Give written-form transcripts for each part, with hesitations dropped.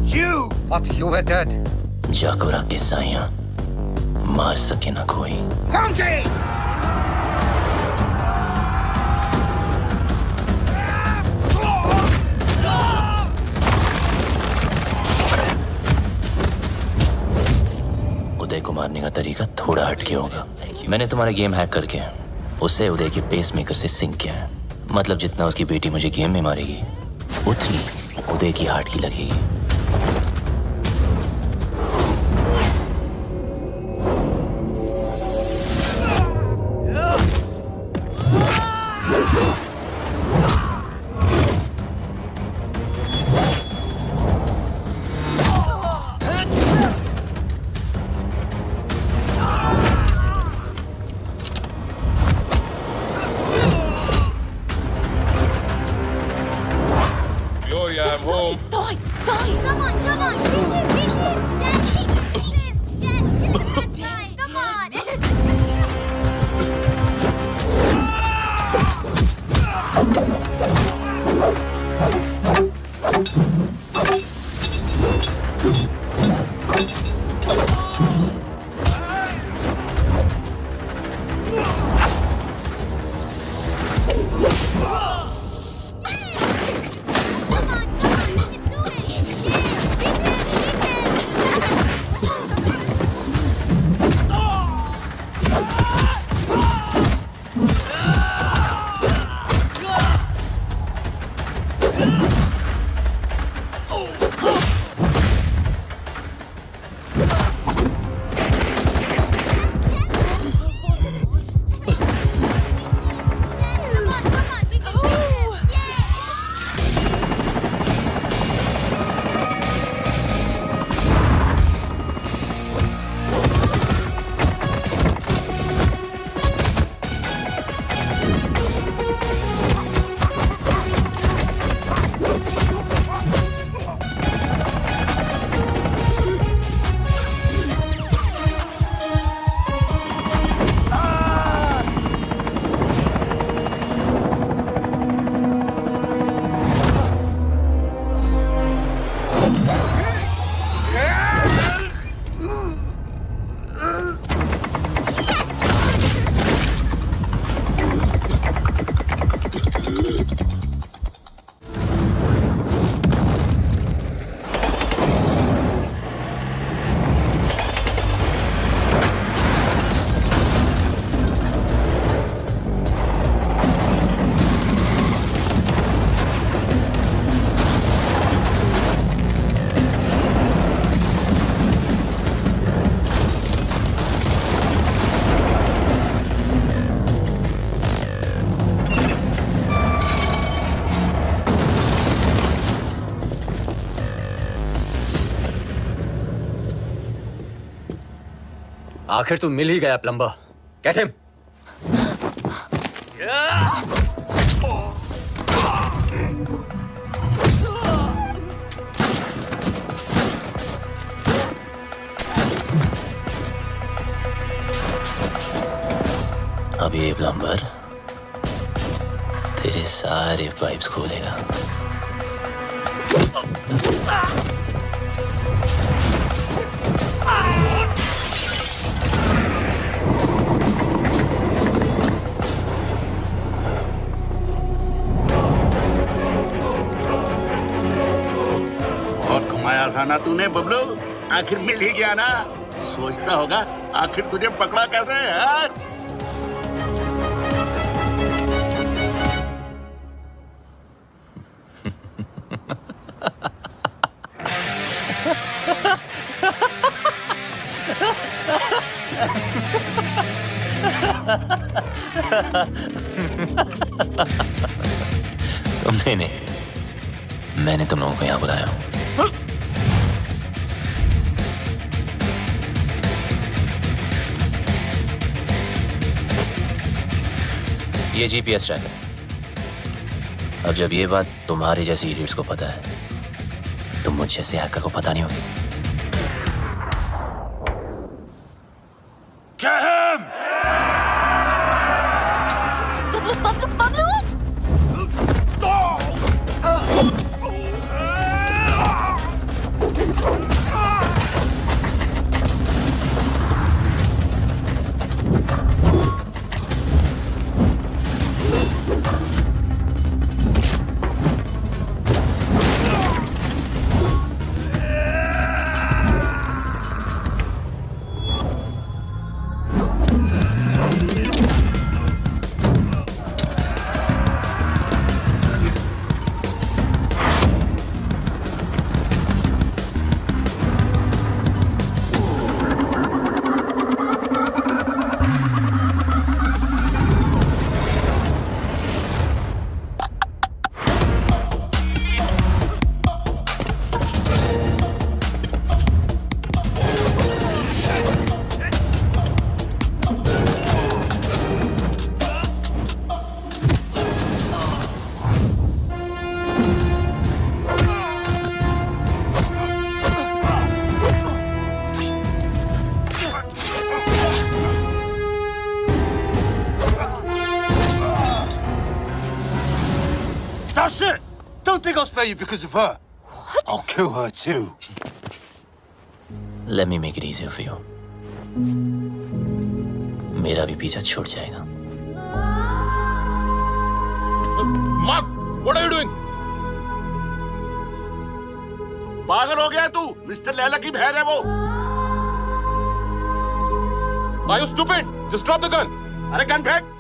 You! But you were dead. जाकोरा के साइया मार सके ना कोई. Country! उदय को मारने का तरीका थोड़ा हटके होगा. मैंने तुम्हारा गेम हैक करके उसे उदय के पेसमेकर से सिंक किया है. मतलब जितना उसकी बेटी मुझे गेम में मारेगी उतनी उदय की हार्ट की लगेगी. I'm home. Toy! Come on! Beat him! Yes! That guy! Come on! आखिर तू मिल ही गया प्लम्बर. Get him. अब ये प्लम्बर तेरे सारे पाइप्स खोलेगा. बहुत घुमाया था ना तूने बबलू. आखिर मिल ही गया ना. सोचता होगा आखिर तुझे पकड़ा कैसे यार. तुमने नहीं, मैंने तुम लोगों को यहाँ बुलाया हूँ. ये जीपीएस ट्रैकर. अब जब ये बात तुम्हारे जैसे इडियट्स को पता है तो मुझ जैसे हैकर को पता नहीं होगी. Pablo! you because of her. What? I'll kill her too. Let me make it easier for you. मेरा भी पीछा छूट जाएगा. Mark, what are you doing? पागल हो गया तू? मिस्टर लैला की बहन है वो. Are you stupid? Just drop the gun. अरे गन फेंक.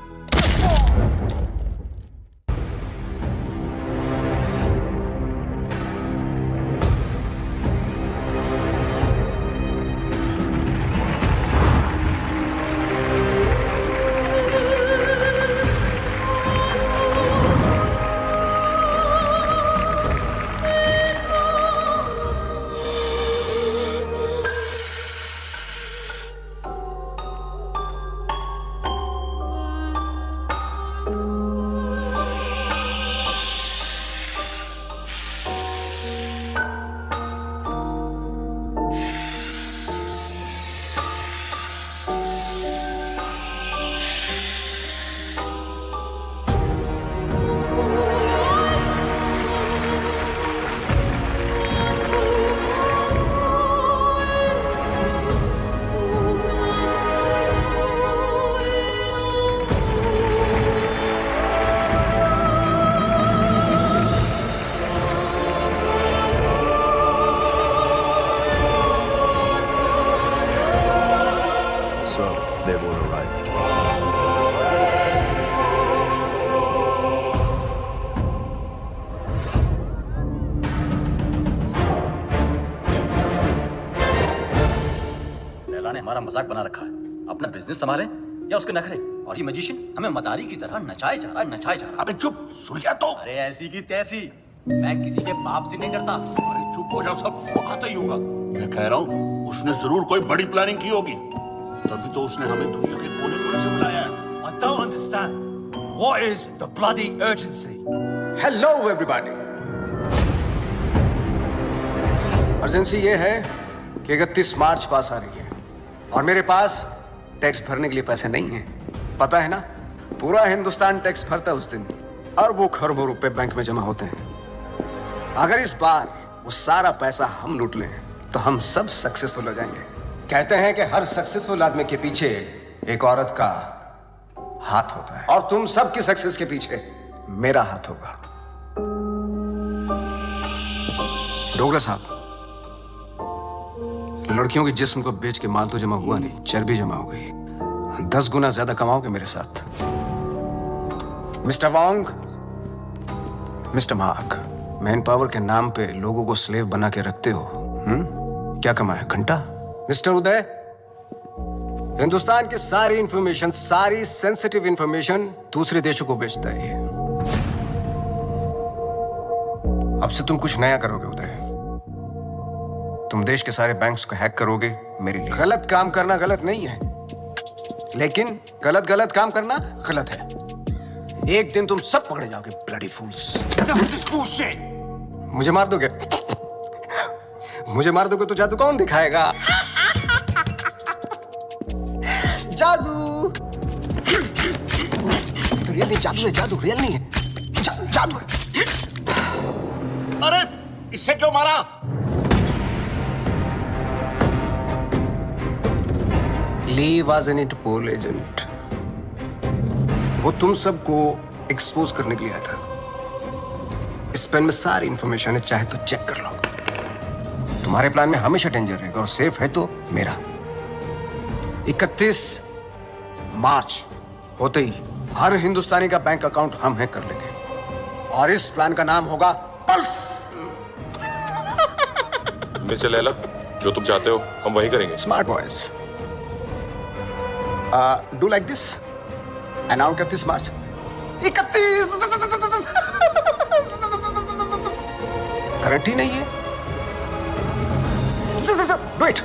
So, they've all arrived. Laila ने हमारा मजाक बना रखा है. अपना बिजनेस संभाले या उसके नखरे. और ये मैजिशियन हमें मदारी की तरह नचाए जा रहा. अबे चुप. सुन लिया तो. अरे ऐसी की तैसी. मैं किसी के बाप से नहीं डरता. अरे चुप हो जाओ, सबको आता ही होगा. मैं कह रहा हूँ उसने जरूर कोई बड़ी प्लानिंग की होगी, तभी तो उसने हमें दुनिया के कोने कोने से बुलाया है. I don't understand. What is the bloody urgency? Hello everybody. Urgency ये है कि 31 मार्च पास आ रही है और मेरे पास टैक्स भरने के लिए पैसे नहीं हैं. पता है ना, पूरा हिंदुस्तान टैक्स भरता है उस दिन. अरबों खरबों रुपए बैंक में जमा होते हैं. अगर इस बार वो सारा पैसा हम लूट लें तो हम सब सक्सेसफुल हो जाएंगे. कहते हैं कि हर सक्सेसफुल आदमी के पीछे एक औरत का हाथ होता है और तुम सबकी सक्सेस के पीछे मेरा हाथ होगा. डोगरा साहब, लड़कियों के जिस्म को बेच के माल तो जमा हुआ नहीं, चर्बी जमा हो गई. 10 गुना ज्यादा कमाओगे मेरे साथ. Mister Wong, mister mark, man power के नाम पे लोगों को स्लेव बना के रखते हो. क्या कमाया? घंटा. मिस्टर उदय, हिंदुस्तान की सारी इंफॉर्मेशन, सारी सेंसिटिव इंफॉर्मेशन दूसरे देशों को बेचता है ये. अब से तुम कुछ नया करोगे उदय. तुम देश के सारे बैंक्स को हैक करोगे मेरे लिए. गलत काम करना गलत नहीं है, लेकिन गलत काम करना गलत है. एक दिन तुम सब पकड़े जाओगे. Bloody fools. Enough of this bullshit. मुझे मार दोगे? मुझे मार दोगे तो जादू कौन दिखाएगा? जादू. रियल नहीं, जादू है. जादू रियल नहीं है. जादू है. अरे इससे क्यों मारा? ली वाज एन इंटरपोल एजेंट. वो तुम सबको एक्सपोज करने के लिए आया था. इस पेन में सारी इंफॉर्मेशन है, चाहे तो चेक कर लो. तुम्हारे प्लान में हमेशा डेंजर रहेगा और सेफ है तो मेरा. 31 मार्च होते ही हर हिंदुस्तानी का बैंक अकाउंट हम हैक कर लेंगे और इस प्लान का नाम होगा पल्स. मिस्टर लैला, जो तुम चाहते हो हम वही करेंगे. Smart boys, do like this. And now 31 March. 31 guarantee नहीं है. Do it.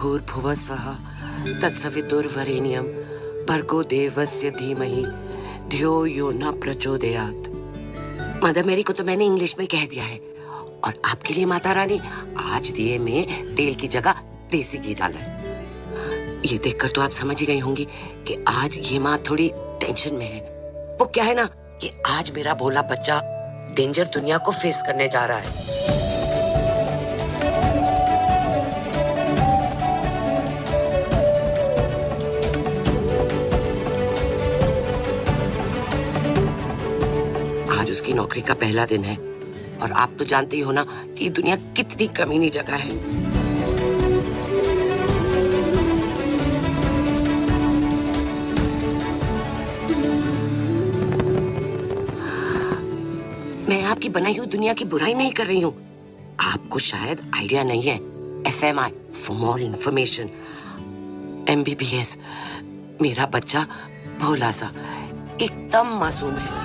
भूर्भुवस्वः तत्सवितुर्वरेण्यं भर्गो देवस्य धीमहि धियो यो न प्रचोदयात्। मदर मेरी को तो मैंने इंग्लिश में कह दिया है, और आपके लिए माता रानी आज दिए में तेल की जगह देसी घी डाला है। ये देखकर तो आप समझ ही गई होंगी कि आज ये माँ थोड़ी टेंशन में है। वो क्या है ना कि आज मेरा भोला बच्चा डेंजर दुनिया को फेस करने जा रहा है। आज उसकी नौकरी का पहला दिन है, और आप तो जानते ही हो ना कि दुनिया कितनी कमीनी जगह है। मैं आपकी बनाई हुई दुनिया की बुराई नहीं कर रही हूँ। आपको शायद आइडिया नहीं है। FMI for more information. MBBS। मेरा बच्चा भोला सा एकदम मासूम है।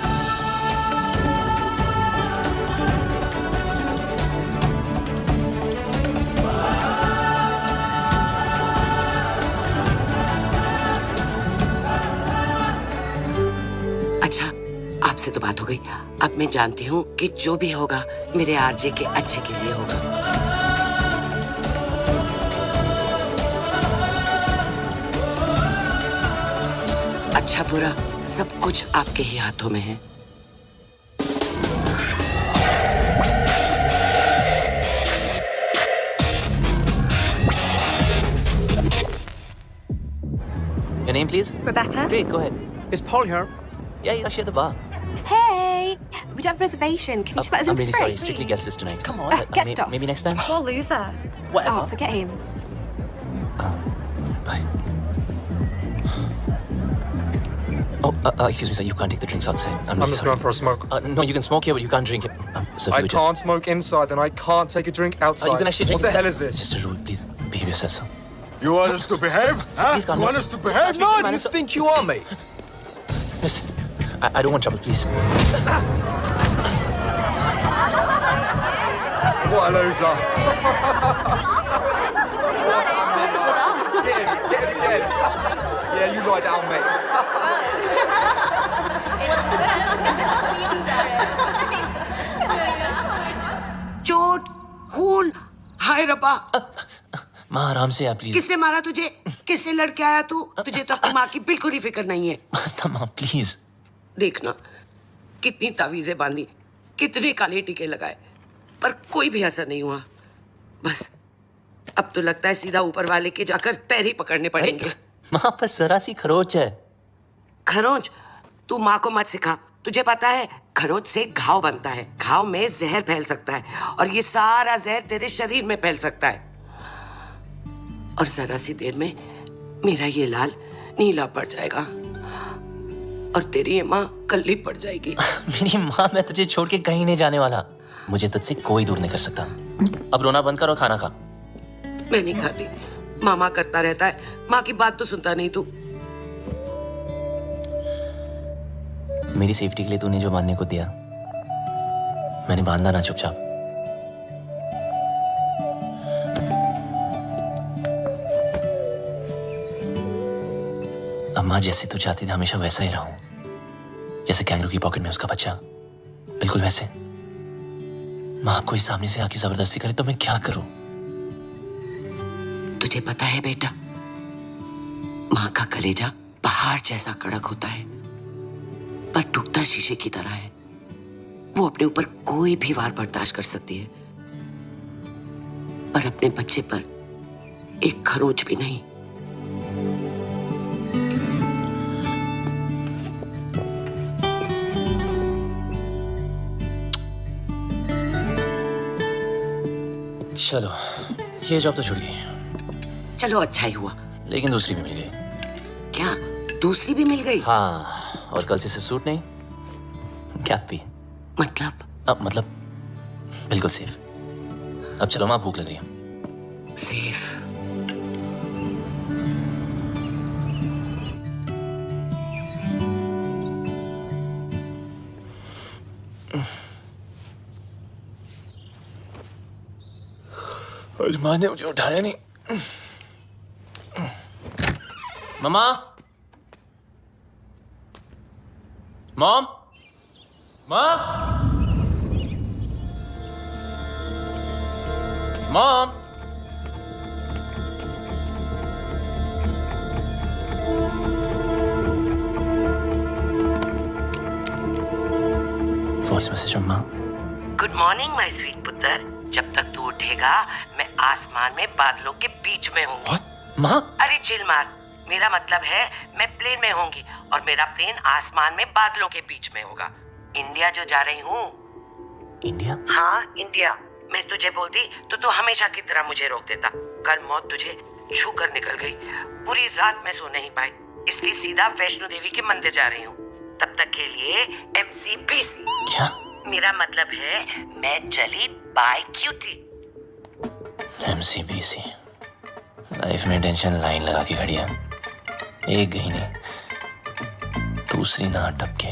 अच्छा, आपसे तो बात हो गई। अब मैं जानती हूँ कि जो भी होगा मेरे आरजे के अच्छे के लिए होगा। अच्छा बुरा सब कुछ आपके ही हाथों में है। Your name, please? Rebecca. Great, go ahead. Is Paul here? Yeah, he's actually at the bar. Hey, we don't have a reservation. Can you just let us in I'm really for free, sorry, strictly please? guest list tonight. Come on, Get stuff. maybe next time. Poor loser. Whatever. Oh, forget him. Bye. Oh, excuse me, sir. You can't take the drinks outside. I'm really just sorry. going for a smoke. No, you can smoke here, but you can't drink it. Sir, I can't smoke inside, then I can't take a drink outside. You can actually drink What the inside. hell is this? Just a rule, please. Behave yourself, sir. You want us to behave? Huh? please calm You down. want us to behave? Speak to the No, do you manager. think you are, mate? Listen, I don't want trouble, please. What a loser. What's up with us? Get him again. Yeah, you lie down, mate. चोट, खून, हाय रब्बा। माँ आराम से आप please. किसने मारा तुझे? किससे लड़के आया तू? तुझे तो अपनी माँ की बिल्कुल ही फिक्र नहीं है। बस माँ प्लीज। देखना कितनी तावीजें बांधी, कितने काले टीके लगाए, पर कोई भी असर नहीं हुआ। बस अब तो लगता है सीधा ऊपर वाले के जाकर पैर ही पकड़ने पड़ेंगे। माँ बस जरा सी खरोच है। खरोंच? तू माँ को मत सिखा। तुझे पता है खरोच से घाव बनता है, घाव में जहर फैल सकता है, और ये सारा जहर तेरे शरीर में फैल सकता है, और जरा सी देर में मेरा ये लाल नीला पड़ जाएगा, और तेरी ये माँ कल्ली पड़ जाएगी। मेरी माँ, मैं तुझे छोड़ के कहीं नहीं जाने वाला। मुझे तुझसे कोई दूर नहीं कर सकता। अब रोना बंद कर और खाना खा। मैं नहीं खाती। मामा करता रहता है, माँ की बात तो सुनता नहीं तू। मेरी सेफ्टी के लिए तूने जो बांधने को दिया, मैंने बांधा ना चुपचाप। अम्मा जैसे तू चाहती थी हमेशा वैसा ही रहूं, जैसे कैंगरू की पॉकेट में उसका बच्चा, बिल्कुल वैसे। माँ आप कोई सामने से आके जबरदस्ती करे तो मैं क्या करूं? तुझे पता है बेटा, माँ का कलेजा पहाड़ जैसा कड़क होता है, पर टूटता शीशे की तरह है। वो अपने ऊपर कोई भी वार बर्दाश्त कर सकती है, पर अपने बच्चे पर एक खरोंच भी नहीं। चलो, ये जॉब तो छूट गई। चलो अच्छा ही हुआ। लेकिन दूसरी भी मिल गई। क्या दूसरी भी मिल गई? हाँ, और कल से सिर्फ सूट नहीं, कैप भी। मतलब बिल्कुल सेफ। अब चलो, माँ भूख लग रही है। सेफ? आज माँ ने मुझे उठाया नहीं। Mama, mom, mom, mom. Voice message mamma. Good morning my sweet पुत्र। जब तक तू उठेगा मैं आसमान में बादलों के बीच में हूँ। माँ? अरे चिल मार। मेरा मतलब है मैं प्लेन में होंगी और मेरा प्लेन आसमान में बादलों के बीच में होगा। इंडिया जो जा रही हूँ। इंडिया? हाँ इंडिया। मैं तुझे बोलती तो तू हमेशा की तरह मुझे रोक देता। कल मौत तुझे छू कर निकल गई। पूरी रात मैं सो नहीं पाई, इसलिए सीधा वैष्णो देवी के मंदिर जा रही हूँ। तब तक के लिए MCBC। क्या? मेरा मतलब है मैं चली बाय क्यूटी। MCBC। लाइफ में टेंशन लाइन लगा के खड़ी है, एक गई नहीं, दूसरी ना टपके।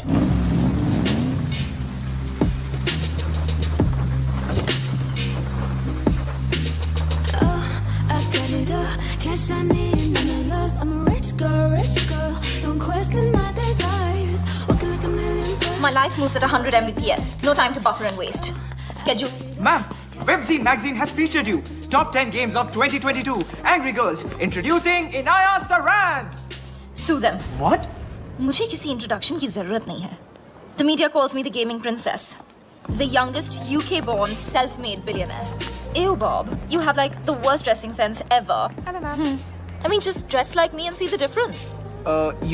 My life moves at 100 Mbps. No time to buffer and waste. Schedule. Ma'am, Webzine magazine has featured you. Top 10 games of 2022. Angry Girls. Introducing Inaya Saran. Sue them. What? मुझे किसी introduction की जरूरत नहीं है. The media calls me the gaming princess. The youngest UK-born self-made billionaire. Ew, Bob. You have like the worst dressing sense ever. Hello, ma'am. I mean, just dress like me and see the difference.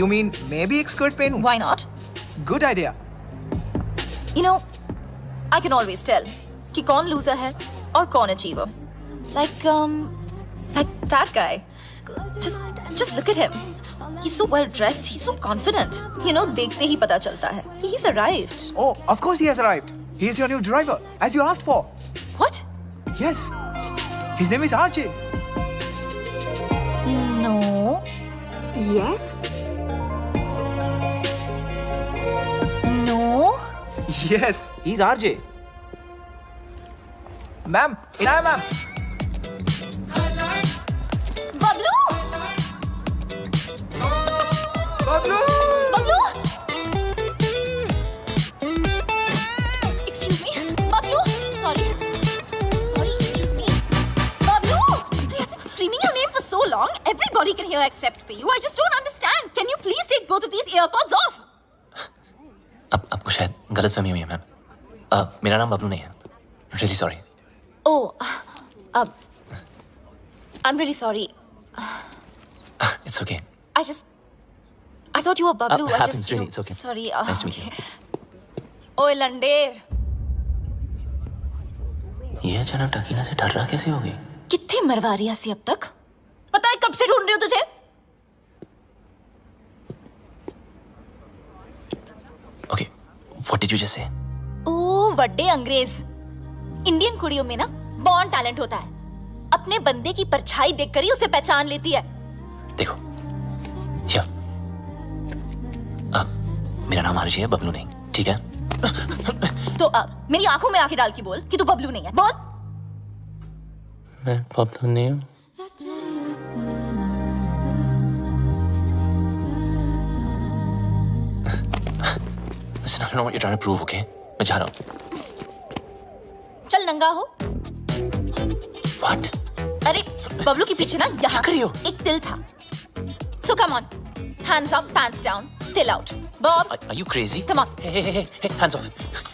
You mean maybe एक skirt पहनूं? Why not? Good idea. You know, I can always tell कि कौन loser है और कौन achiever. Like that guy. Just look at him. He's so well dressed. He's so confident. You know, देखते ही पता चलता है. He's arrived. Oh, of course he has arrived. He is your new driver, as you asked for. What? Yes. His name is Archie. No. Yes? No. Yes, he's RJ. Ma'am, Inaya ma'am. Bablu! Bablu! Bablu! Excuse me. Bablu! Sorry. Excuse me. Bablu! I have been screaming your name for so long. Everybody can hear except for you. I just don't understand. Can you please take both of these earpods off? अब आपको शायद गलतफहमी हुई है ma'am. मेरा नाम बबलू नहीं है। Really sorry. Oh, I'm really sorry. It's okay. I thought you were Bablu. Happens really. It's okay. Sorry. Nice to meet you. ओए लंडेर, ये अचानक टकीना से डर रहा कैसे हो गई? कितने मरवा रही है अब तक? पता है कब से ढूंढ रही हूँ तुझे? Okay, what did you just say? ओ वड्डे अंग्रेज। इंडियन कुड़ियों में ना बॉर्न टैलेंट होता है। अपने बंदे की परछाई देखकर ही उसे पहचान लेती है। देखो, मेरा नाम आरजी है, बबलू नहीं, ठीक है? तो अब मेरी आंखों में आंखें डाल के बोल कि तू बबलू नहीं है। बोल। मैं बबलू नहीं हूँ। Listen, I don't know what you're trying to prove, okay? मैं जा रहा हूँ। चल नंगा हो। What? अरे बबलू के पीछे ना यहाँ एक तिल था। So come on, hands up, pants down, till out. Bob, Are you crazy? come on. Hey, hands off.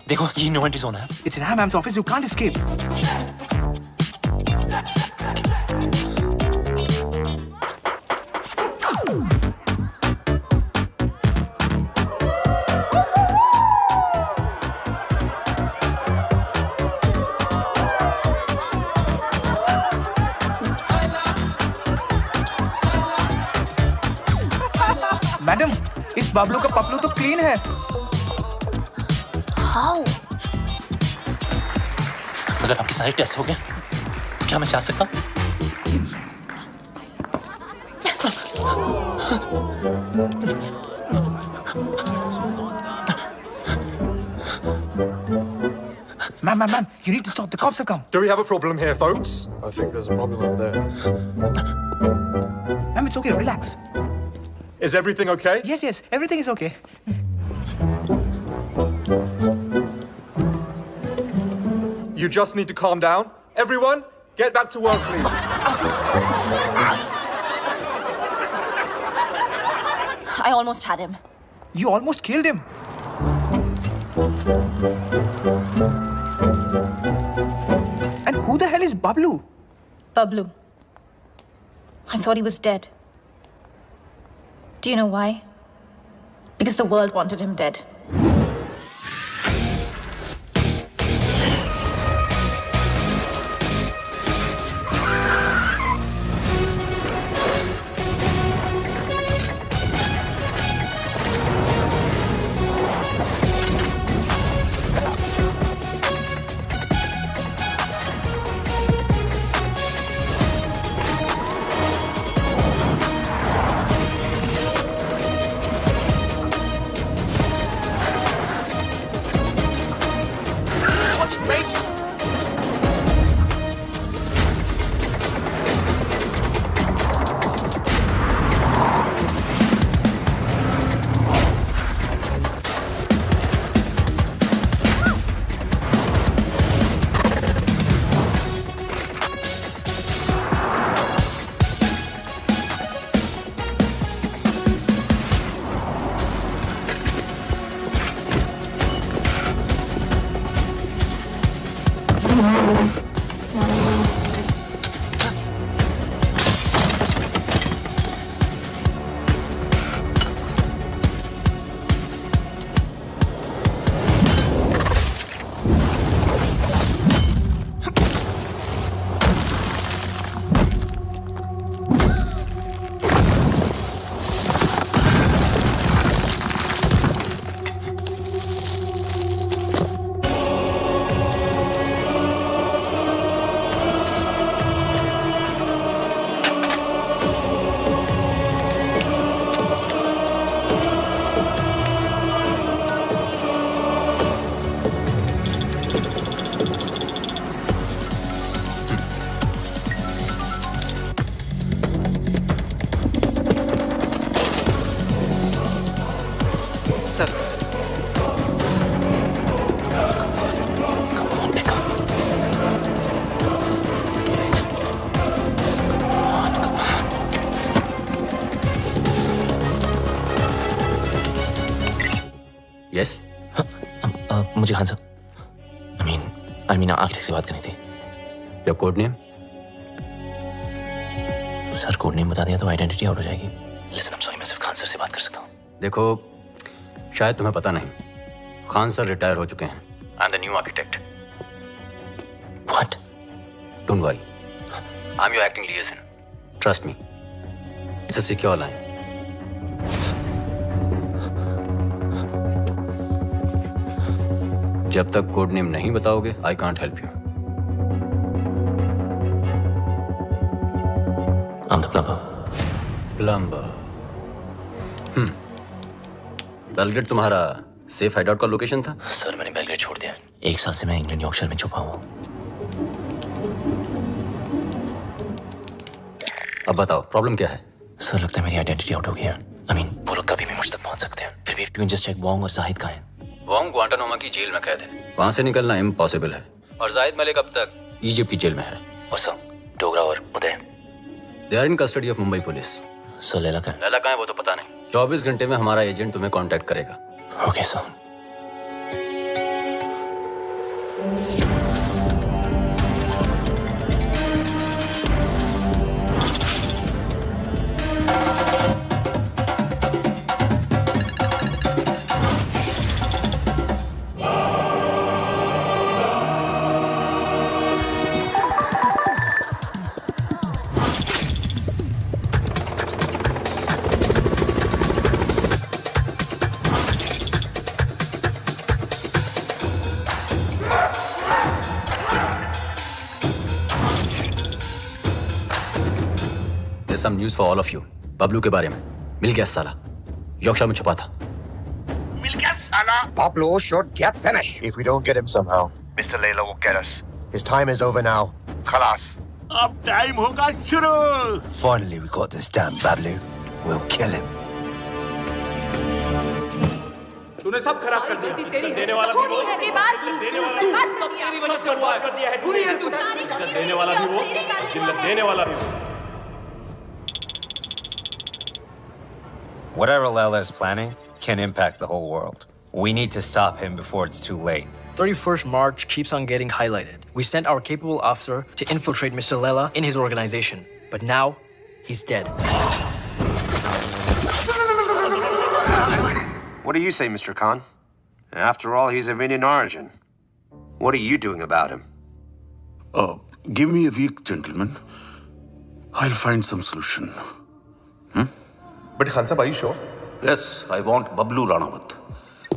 देखो, ये no entry zone है। It's in Ma'am's office. You can't escape. Madam, इस बबलू का पपलू तो क्लीन है। How? मतलब आपके सारे टेस्ट हो गए? क्या मैं जा सकता हूँ? Ma'am, you need to stop. The cops have come. Do we have a problem here, folks? I think there's a problem over there. Ma'am, it's okay. Relax. Is everything okay? Yes, yes, everything is okay. You just need to calm down. Everyone, get back to work, please. I almost had him. You almost killed him. And who the hell is Bablu? Bablu. I thought he was dead. Do you know why? Because the world wanted him dead. Sir. Yes मुझे खान साहब I mean architect से बात करनी थी। Your code name? Sir code name बता दिया तो identity out हो जाएगी। लिसन, आई एम सॉरी, मैं सिर्फ खान सर से बात कर सकता हूँ। देखो, शायद तुम्हें पता नहीं, खान सर रिटायर हो चुके हैं। I am the new architect. What? Don't worry, I am your acting लिएजन। Trust me, it's a secure line. जब तक कोड नेम नहीं बताओगे, I can't help you. I am the plumber. Plumber. Belgrade तुम्हारा safe hideout का location था? Sir मैंने Belgrade छोड़ दिया। 1 साल से मैं इंग्लैंड यॉर्कशायर में छुपा हुआ हूँ। अब बताओ, प्रॉब्लम क्या है? सर लगता है मेरी आइडेंटिटी आउट हो गई है। आई मीन वो लोग कभी भी मुझ तक पहुंच सकते हैं। फिर भी you can just check Wong और जाहिद कहाँ हैं। वोंग ग्वांटानामो की जेल में कैद है, वहां से निकलना इम्पॉसिबल है। और जाहिद मलिक अब तक इजिप्ट की जेल में है। और सर डोगरा और Uday? They are in custody of Mumbai police. Sir Laila कहाँ है? लैला कहाँ है वो तो पता नहीं। 24 घंटे में हमारा एजेंट तुम्हें कांटेक्ट करेगा। Okay sir. Some news for all of you. Bablu के बारे में। मिल गया साला, यॉर्कशायर में छुपा था। मिल गया साला। Pablo should get finished. If we don't get him somehow, Mr. Layla will get us. His time is over now. Khalas. अब टाइम होगा शुरू। Finally, we got this damn Bablu. We'll kill him. तूने सब खराब कर दिया। देने वाला भी वो, देने वाला भी वो, देने वाला भी वो, देने वाला भी वो। Whatever Lela is planning can impact the whole world. We need to stop him before it's too late. 31st March keeps on getting highlighted. We sent our capable officer to infiltrate Mr. Lela in his organization, but now he's dead. What do you say, Mr. Khan? After all, he's of Indian origin. What are you doing about him? Give me a week, gentlemen. I'll find some solution. But Khan sahab, are you sure? Yes, I want Bablu Ranawat.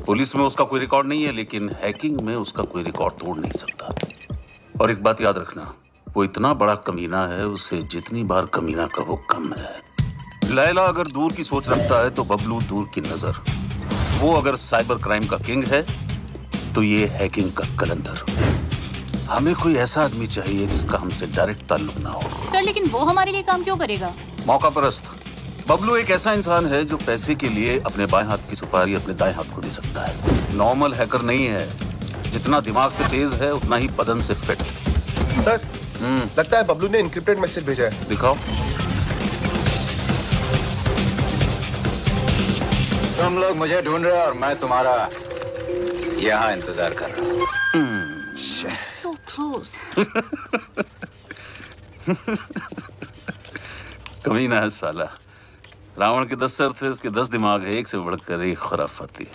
Police में उसका कोई record नहीं है, लेकिन hacking में उसका कोई record तोड़ नहीं सकता. और एक बात याद रखना, वो इतना बड़ा कमीना है, उसे जितनी बार कमीना कहो कम है. लैला अगर दूर की सोच रखता है तो बबलू दूर की नजर. वो अगर साइबर क्राइम का किंग है तो ये हैकिंग का कलंदर. हमें कोई ऐसा आदमी चाहिए जिसका हमसे डायरेक्ट ताल्लुक ना हो. सर, लेकिन वो हमारे लिए काम क्यों करेगा? मौका परस्त. बबलू एक ऐसा इंसान है जो पैसे के लिए अपने बाएं हाथ की सुपारी अपने दाएं हाथ को दे सकता है. नॉर्मल हैकर नहीं है. जितना दिमाग से तेज है उतना ही बदन से फिट. सर, लगता है बबलू ने एन्क्रिप्टेड मैसेज भेजा है. दिखाओ. तुम लोग मुझे ढूंढ रहे हो और मैं तुम्हारा यहाँ इंतजार कर रहा हूँ. So close. कमीना है साला. रावण के 10 सर थे, उसके 10 दिमाग है. एक से बढ़कर एक खुराफाती.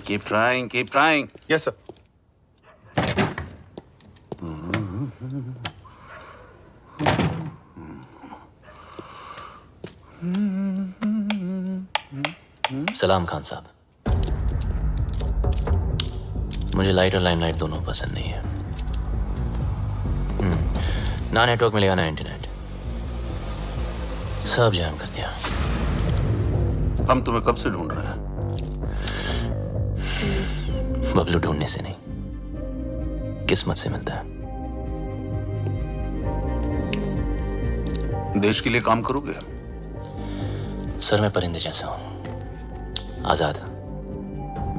Keep trying, keep trying. Yes sir. सलाम खान साहब. मुझे लाइट और लाइमलाइट दोनों पसंद नहीं है. ना नेटवर्क मिलेगा ना इंटरनेट. सब जैम कर दिया. हम तुम्हें कब से ढूंढ रहे हैं? बबलू ढूंढने से नहीं, किस्मत से मिलता है. देश के लिए काम करोगे? सर, मैं परिंदे जैसा हूं, आजाद.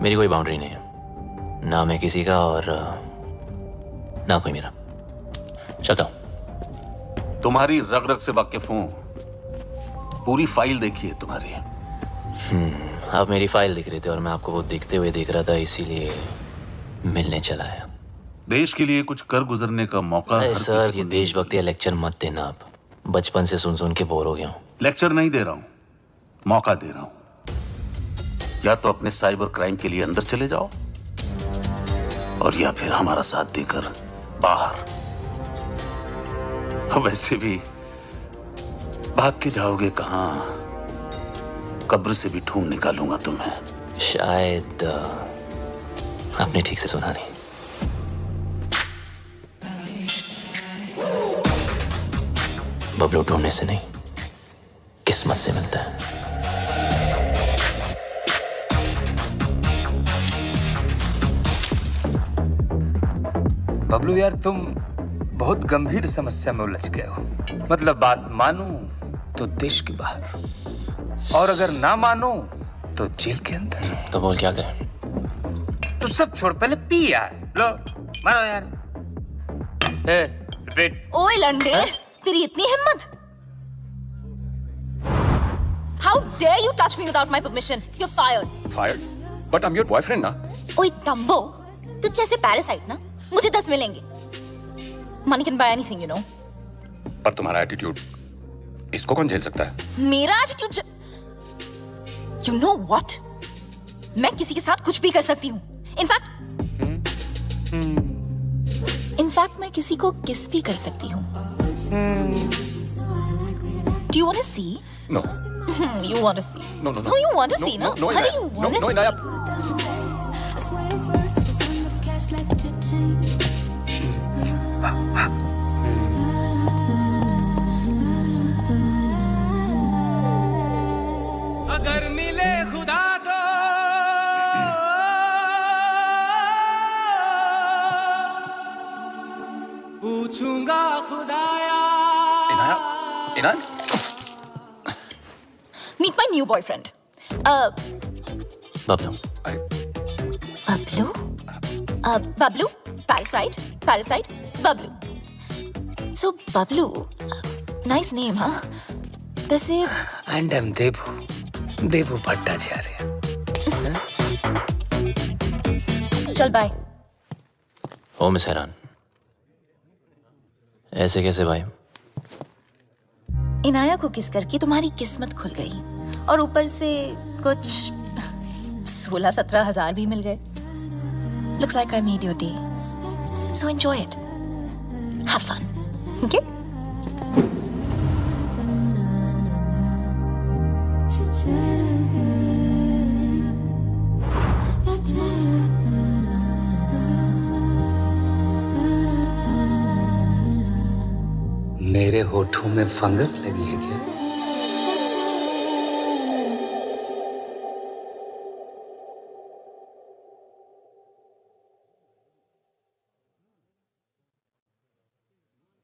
मेरी कोई बाउंड्री नहीं है, ना मैं किसी का और ना कोई मेरा. चलता हूं. तुम्हारी रग रग से वाकिफ हूं. पूरी फाइल देखी है तुम्हारी. आप मेरी फाइल दिख रहे थे और मैं आपको वो दिखते हुए देख रहा था, इसीलिए मिलने चला आया. देश के लिए कुछ कर गुजरने का मौका. सर, ये देशभक्ति लेक्चर मत देना. आप बचपन से सुन सुन के बोर हो गया हूं. लेक्चर नहीं दे रहा हूं, मौका दे रहा हूं. या तो अपने साइबर क्राइम के लिए अंदर चले जाओ और या फिर हमारा साथ देकर बाहर. वैसे भी भाग के जाओगे कहां? कब्र से भी ढूंढ निकालूंगा तुम्हें. शायद आपने ठीक से सुना नहीं. बबलू ढूंढने से नहीं, किस्मत से मिलता है. बबलू यार, तुम बहुत गंभीर समस्या में उलझ गए हो. मतलब बात मानो तो देश के बाहर, और अगर ना मानो तो जेल के अंदर. तो बोल क्या करें? तो सब छोड़, पहले पी यार. लो मारो यार. रिपीट. ओए लंडे, तेरी इतनी हिम्मत? How dare you touch me without my permission? You're fired. Fired? But I'm your boyfriend ना. ओए डम्बो, तुझ जैसे पैरासाइट ना मुझे 10 मिलेंगे. Money can buy anything, you know. पर तुम्हारा एटीट्यूड, इसको कौन झेल सकता है? मेरा एटीट्यूड? You know what? मैं किसी के साथ कुछ भी कर सकती हूँ. इनफैक्ट मैं किसी को किस भी कर सकती हूँ. Do you want to see? No. You want to see? No. No, you want to see, no? No, Honey, you want to see? अगर मिले खुदा तो पूछूंगा खुदाया. Meet my new boyfriend. Bablu. Bablu? Bablu? Parasite? Bablu. So Bablu, nice name, हाँ? वैसे and M देवू भट्टाचार्य। चल bye. ओ miss हैरान, ऐसे कैसे भाई? इनाया को किस करके तुम्हारी किस्मत खुल गई और ऊपर से कुछ 16-17 हजार भी मिल गए। Looks like I made your day. So enjoy it. Have fun. Okay? मेरे होठों में फंगस लगी है क्या?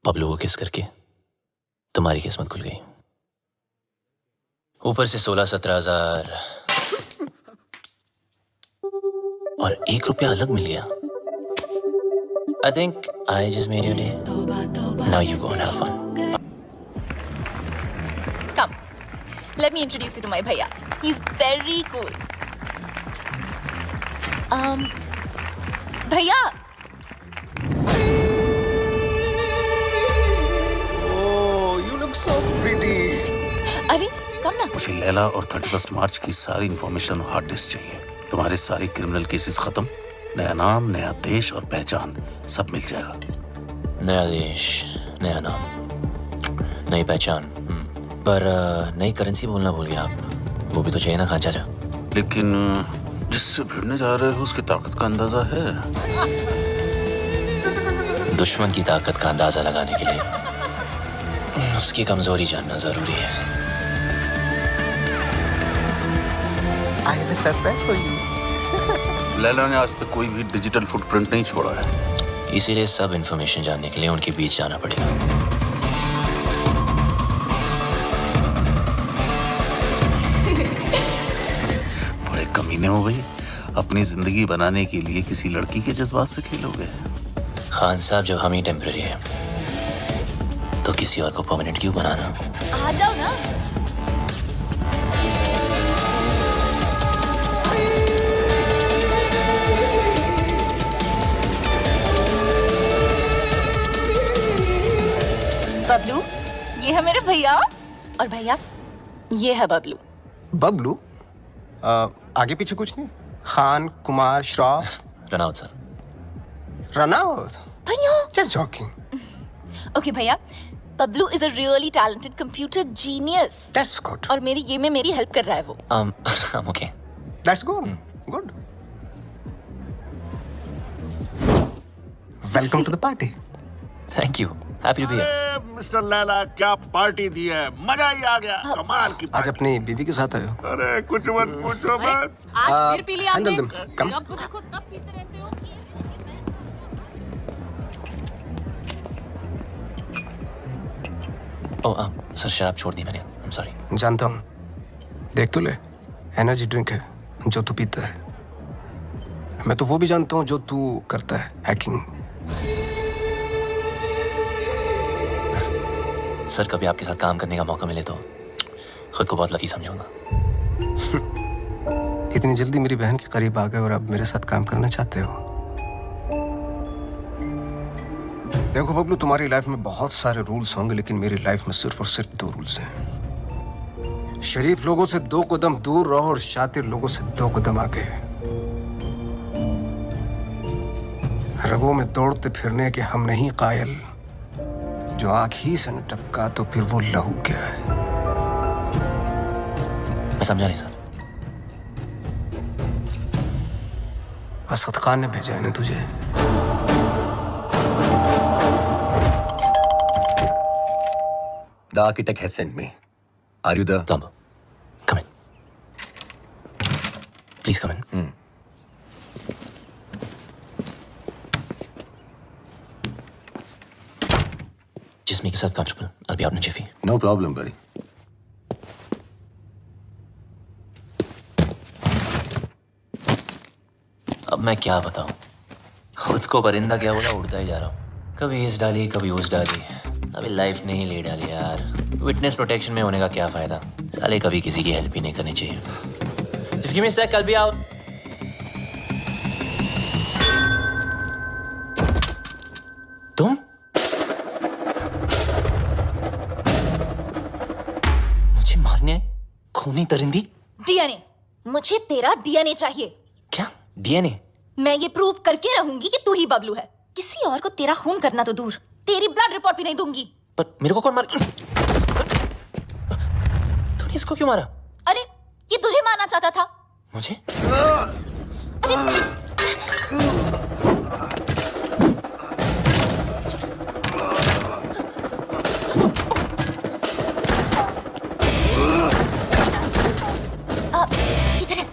बबलू को किस करके तुम्हारी किस्मत खुल गई, ऊपर से 16-17 हजार और 1 रुपया अलग मिल गया। I think I just made your day. Now you go and have fun. Come. Let me introduce you to my bhaiya. He's very cool. Bhaiya. Oh, you look so pretty. अरे, come ना. मुझे लैला और 31 मार्च की सारी information hard disk चाहिए। तुम्हारे सारे criminal cases खत्म, नया नाम, नया देश और पहचान सब मिल जाएगा। नया देश, नया नाम, नई पहचान, पर नई करेंसी बोलना भूल गया आप। वो भी तो चाहिए ना खान चाचा। लेकिन जिससे भिड़ने जा रहे हो उसकी ताकत का अंदाजा है? दुश्मन की ताकत का अंदाजा लगाने के लिए उसकी कमजोरी जानना जरूरी है। I have a surprise for you. Laila ने आज तक कोई भी डिजिटल फुटप्रिंट नहीं छोड़ा है, इसीलिए सब इंफॉर्मेशन जानने के लिए उनके बीच जाना पड़ेगा। बड़े कमीने हो भाई, अपनी जिंदगी बनाने के लिए किसी लड़की के जज्बात से खेलोगे? खान साहब, जब हम ही टेम्पररी है तो किसी और को परमानेंट क्यों बनाना? आ जाओ ना। बबलू, ये है मेरे भैया, और भैया ये है बबलू। बबलू? आगे पीछे कुछ नहीं? Khan, Kumar, Shroff? Run out sir. Run out? भैया। Just joking. Okay भैया, Bablu is a really talented computer genius. That's good. और मेरी गेम में मेरी हेल्प कर रहा है वो। I'm okay. That's good. Good. Welcome to the party. Thank you. Happy to be here. Mister Laila, क्या पार्टी दी है, मजा ही आ गया। कमाल की आज अपनी बीवी के साथ आए हो? अरे कुछ मत पूछो मत। आज फिर पी लिया आपने। Handle them. Come. जब देखो तब पीते रहते हो। सर शराब छोड़ दी मैंने। I'm sorry. जानता हूँ, देख तो ले, एनर्जी ड्रिंक है जो तू पीता है। मैं तो वो भी जानता हूँ जो तू करता है, हैकिंग। सर, कभी आपके साथ काम करने का मौका मिले तो खुद को बहुत लकी समझूंगा। इतनी जल्दी मेरी बहन के करीब आ गए और अब मेरे साथ काम करना चाहते हो? देखो बबलू, तुम्हारी लाइफ में बहुत सारे रूल्स होंगे, लेकिन मेरी लाइफ में सिर्फ और सिर्फ 2 रूल्स हैं। शरीफ लोगों से 2 कदम दूर रहो और शातिर लोगों से 2 कदम आगे। रगों में दौड़ते फिरने के हम नहीं कायल, जो आंख ही से न टपका तो फिर वो लहू क्या है? मैं समझा नहीं सर। असद खान ने भेजा है ना तुझे? The architect has sent me. Are you the plumber? Come in. Please come in. Just make yourself comfortable. I'll be out in a jiffy. No problem, buddy. अब मैं क्या बताऊं, खुद को परिंदा क्या बोला, उड़ता ही जा रहा हूँ। कभी इस डाली कभी उस डाली, अभी लाइफ नहीं ले डाली यार। विटनेस प्रोटेक्शन में होने का क्या फायदा, साले कभी किसी की हेल्प ही नहीं करनी चाहिए। जिसकी मिस है कल भी आओ। तुम मुझे मारने आए, खूनी दरिंदी। डीएनए, मुझे तेरा डीएनए चाहिए। क्या डीएनए? मैं ये प्रूव करके रहूंगी कि तू ही बबलू है। किसी और को तेरा खून करना तो दूर, तेरी ब्लड रिपोर्ट भी नहीं दूंगी। पर मेरे को कौन मार? तूने इसको क्यों मारा? अरे ये तुझे मारना चाहता था। मुझे? इधर है।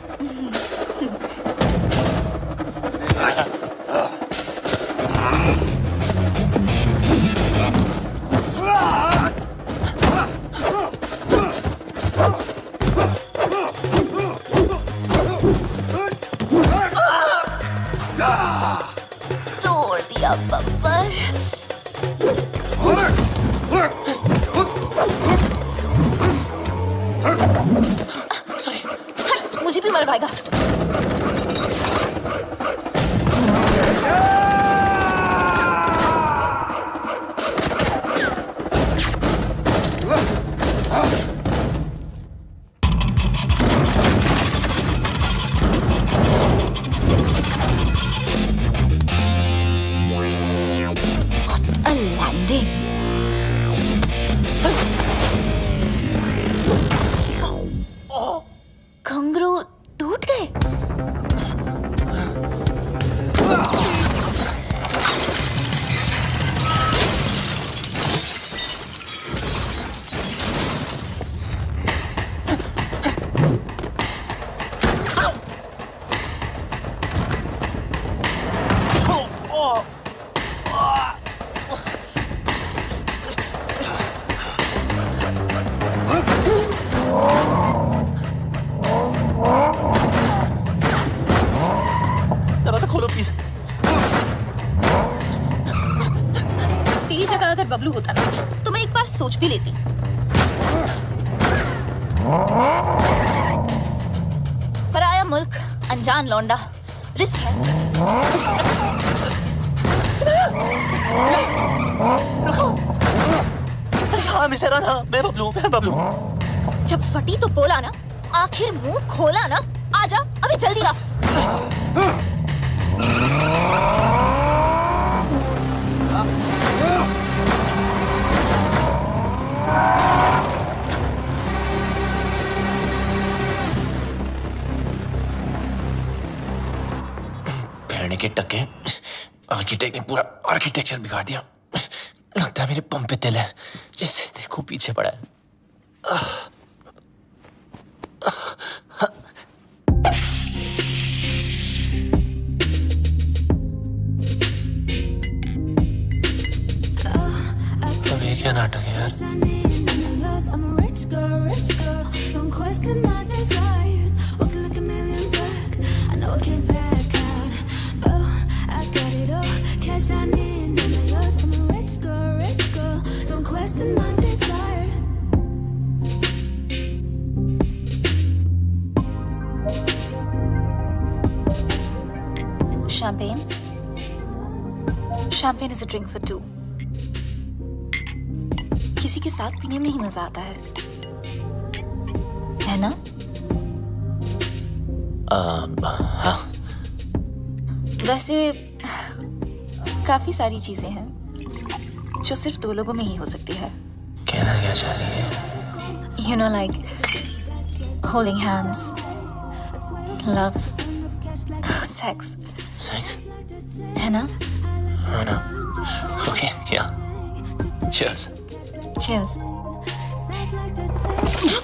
तोड़ दिया बम्पर। सॉरी, मुझे भी मरवाएगा। What a landing! घुंघरू टूट गए। दरवाजा खोलो प्लीज। तेरी जगह अगर बबलू होता ना तो मैं एक बार सोच भी लेती। पराया मुल्क, अनजान लौंडा, रिस्क है। रुको। हाँ मिसेरा ना, मैं बबलू। जब फटी तो बोला ना, आखिर मुंह खोला ना। आजा अभी जल्दी आ। भेड़ने के टक्के, आर्किटेक्ट ने पूरा आर्किटेक्चर बिगाड़ दिया। लगता है मेरे पंप पे तिल है, जिसे देखो पीछे पड़ा है। अब ये क्या नाटक है यार? Champagne? Champagne is a drink for two. किसी के साथ पीने में ही मजा आता है ना? हाँ। वैसे काफी सारी चीजें हैं जो सिर्फ दो लोगों में ही हो सकती है। कहना क्या चाह रही है? You know, like holding hands, love, sex. Sex? है ना? हाँ ना। Okay, yeah. Cheers. Cheers.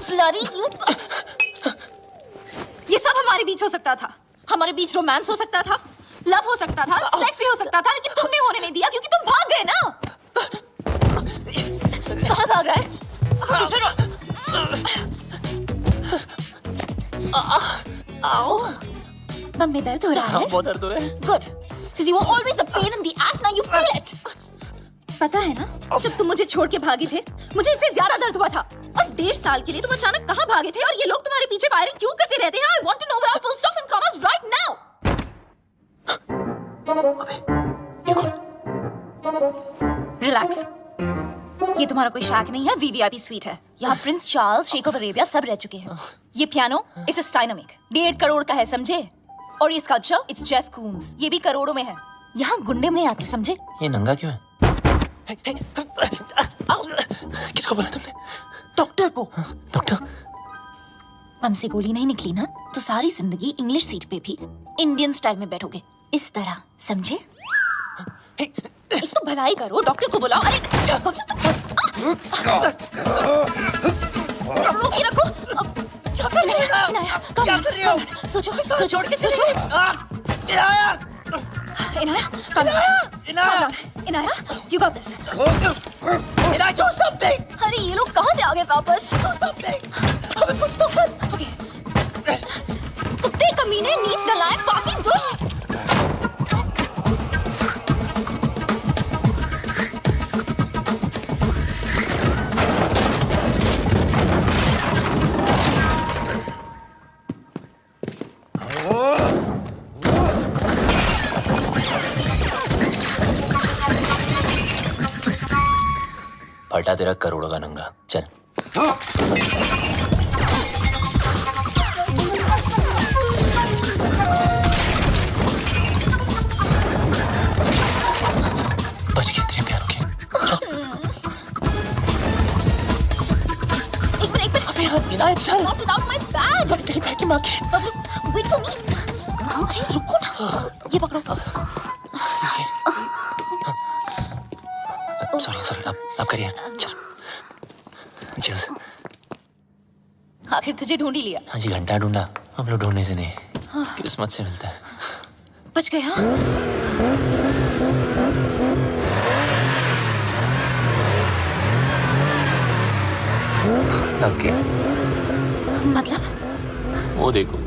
Bloody you! ये सब हमारे बीच हो सकता था। हमारे बीच रोमांस हो सकता था, लव हो सकता था, सेक्स भी हो सकता था, लेकिन तुमने होने नहीं दिया क्योंकि तुम भाग गए ना। कहाँ भाग रहा है? इधर आओ। बम में दर्द हो रहा है? बहुत दर्द हो रहा है। Good, because you were always a pain in the ass. Now you feel it. पता है ना, जब तुम मुझे छोड़ के भागे थे, मुझे इससे ज्यादा दर्द हुआ था। और 1.5 साल के लिए तुम अचानक कहाँ भागे थे और ये लोग तुम्हारे पीछे फायरिंग क्यों करते रहते हैं? I want to know without full stops and commas right now. Relax. ये तुम्हारा कोई शैक नहीं है, VVIP स्वीट है। यहाँ प्रिंस चार्ल्स, शेख ऑफ अरेबिया सब रह चुके हैं। ये piano it's a Steinway, 1.5 crore का है, समझे? और ये स्कल्पचर इट्स जेफ कून्स, ये भी करोड़ों में है। यहाँ गुंडे में आते, समझे? ये नंगा क्यों है? किसको बोला तुमने? डॉक्टर को। डॉक्टर? हमसे गोली नहीं निकली ना, तो सारी जिंदगी इंग्लिश सीट पे भी इंडियन स्टाइल में बैठोगे, इस तरह, समझे? एक तो भलाई करो, डॉक्टर को बुलाओ। अरे रोक के रखो। क्या कर रही हो? सोचो, सोचो, सोचो। Inaya, come on. Inaya, you got this. Inaya, do something. अरे ये लोग कहाँ से आ गए वापस? Do something. हमें कुछ तो कर. Okay. कुत्ते कमीने नीच नलायक पापी दुष्ट. फटा तेरा करोड़ों का नंगा, चल। बच गए तेरे प्यार के, चल। एक मिनट। अबे इनायत चल। Not without my bag. तेरी बैग की माँ की। Wait for me. अरे रुको ना, ये पकड़ो। सॉरी, आप करिए, चल। Cheers. आखिर तुझे ढूंढ ही लिया। हाँ जी, घंटा ढूंढा, हम लोग ढूंढने से नहीं, किस्मत से मिलता है। बच गया। लग गया। मतलब? वो देखो।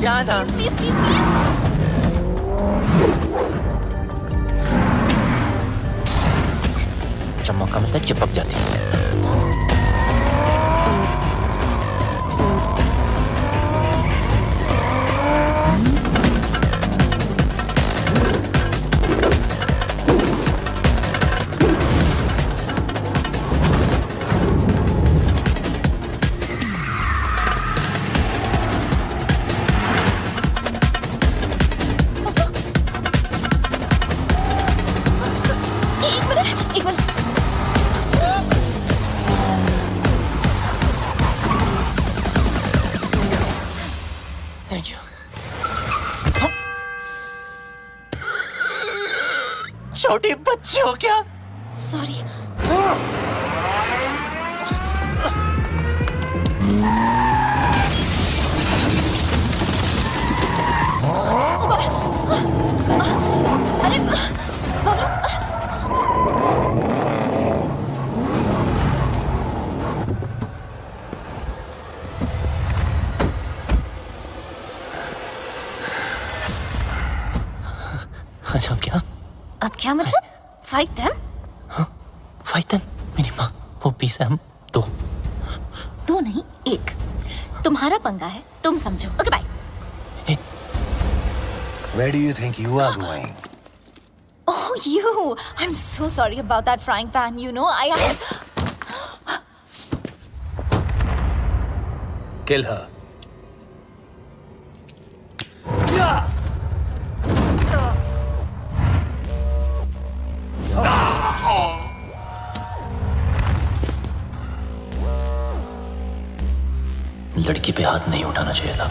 जाना। Please. जब मौका मिलता है चिपक जाती है। एक मिनट। Thank you. छोटी बच्ची हो क्या? Sorry. अरे अच्छा अब क्या मतलब? Fight them? हाँ, fight them? मेरी माँ, वो पीस है हम दो नहीं, एक। तुम्हारा पंगा है, तुम समझो। Okay bye. Where do you think you are going? Oh, you! I'm so sorry about that frying pan. You know, I Kill her. लड़की पे हाथ नहीं उठाना चाहिए था।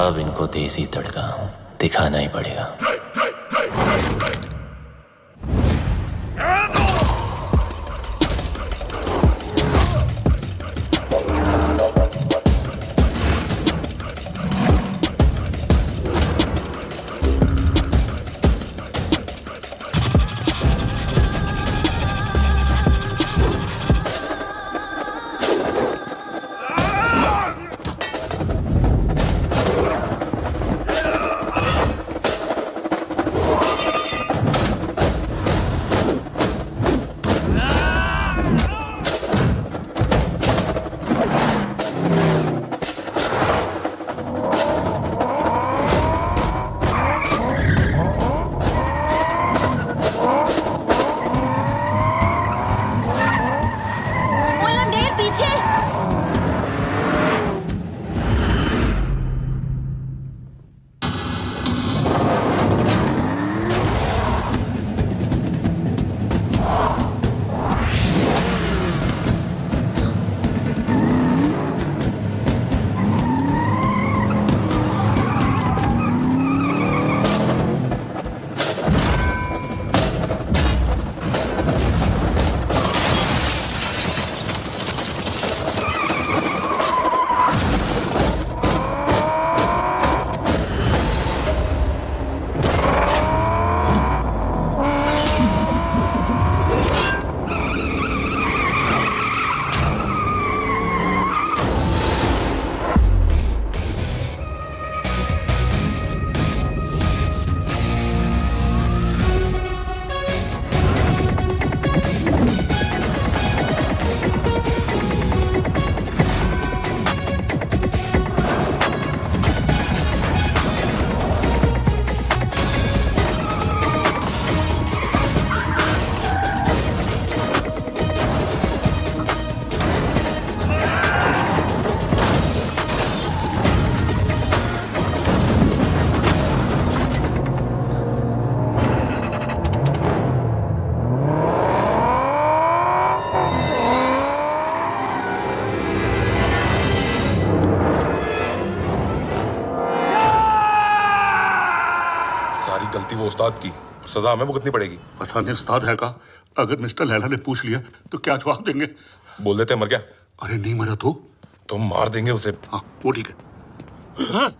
अब इनको देसी तड़का दिखाना ही पड़ेगा। सारी गलती वो उस्ताद की, सजा हमें भुगतनी पड़ेगी। पता नहीं उस्ताद है का, अगर मिस्टर लैला ने पूछ लिया तो क्या जवाब देंगे? बोल देते मर गया। अरे नहीं मरा तो मार देंगे उसे। हाँ वो ठीक है। हाँ?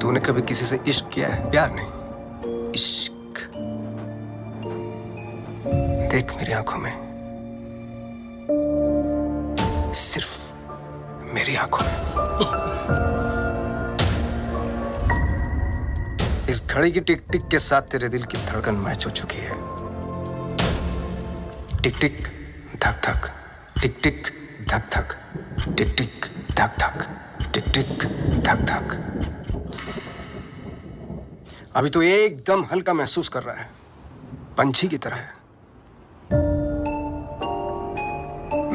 तूने कभी किसी से इश्क किया है? प्यार नहीं, इश्क। देख मेरी आंखों में, सिर्फ मेरी आंखों में। इस घड़ी की टिक टिक के साथ तेरे दिल की धड़कन मैच हो चुकी है। टिक टिक धक धक, टिक टिक धक धक, टिक टिक धक धक, टिक टिक धक धक। अभी तो एकदम हल्का महसूस कर रहा है, पंछी की तरह है।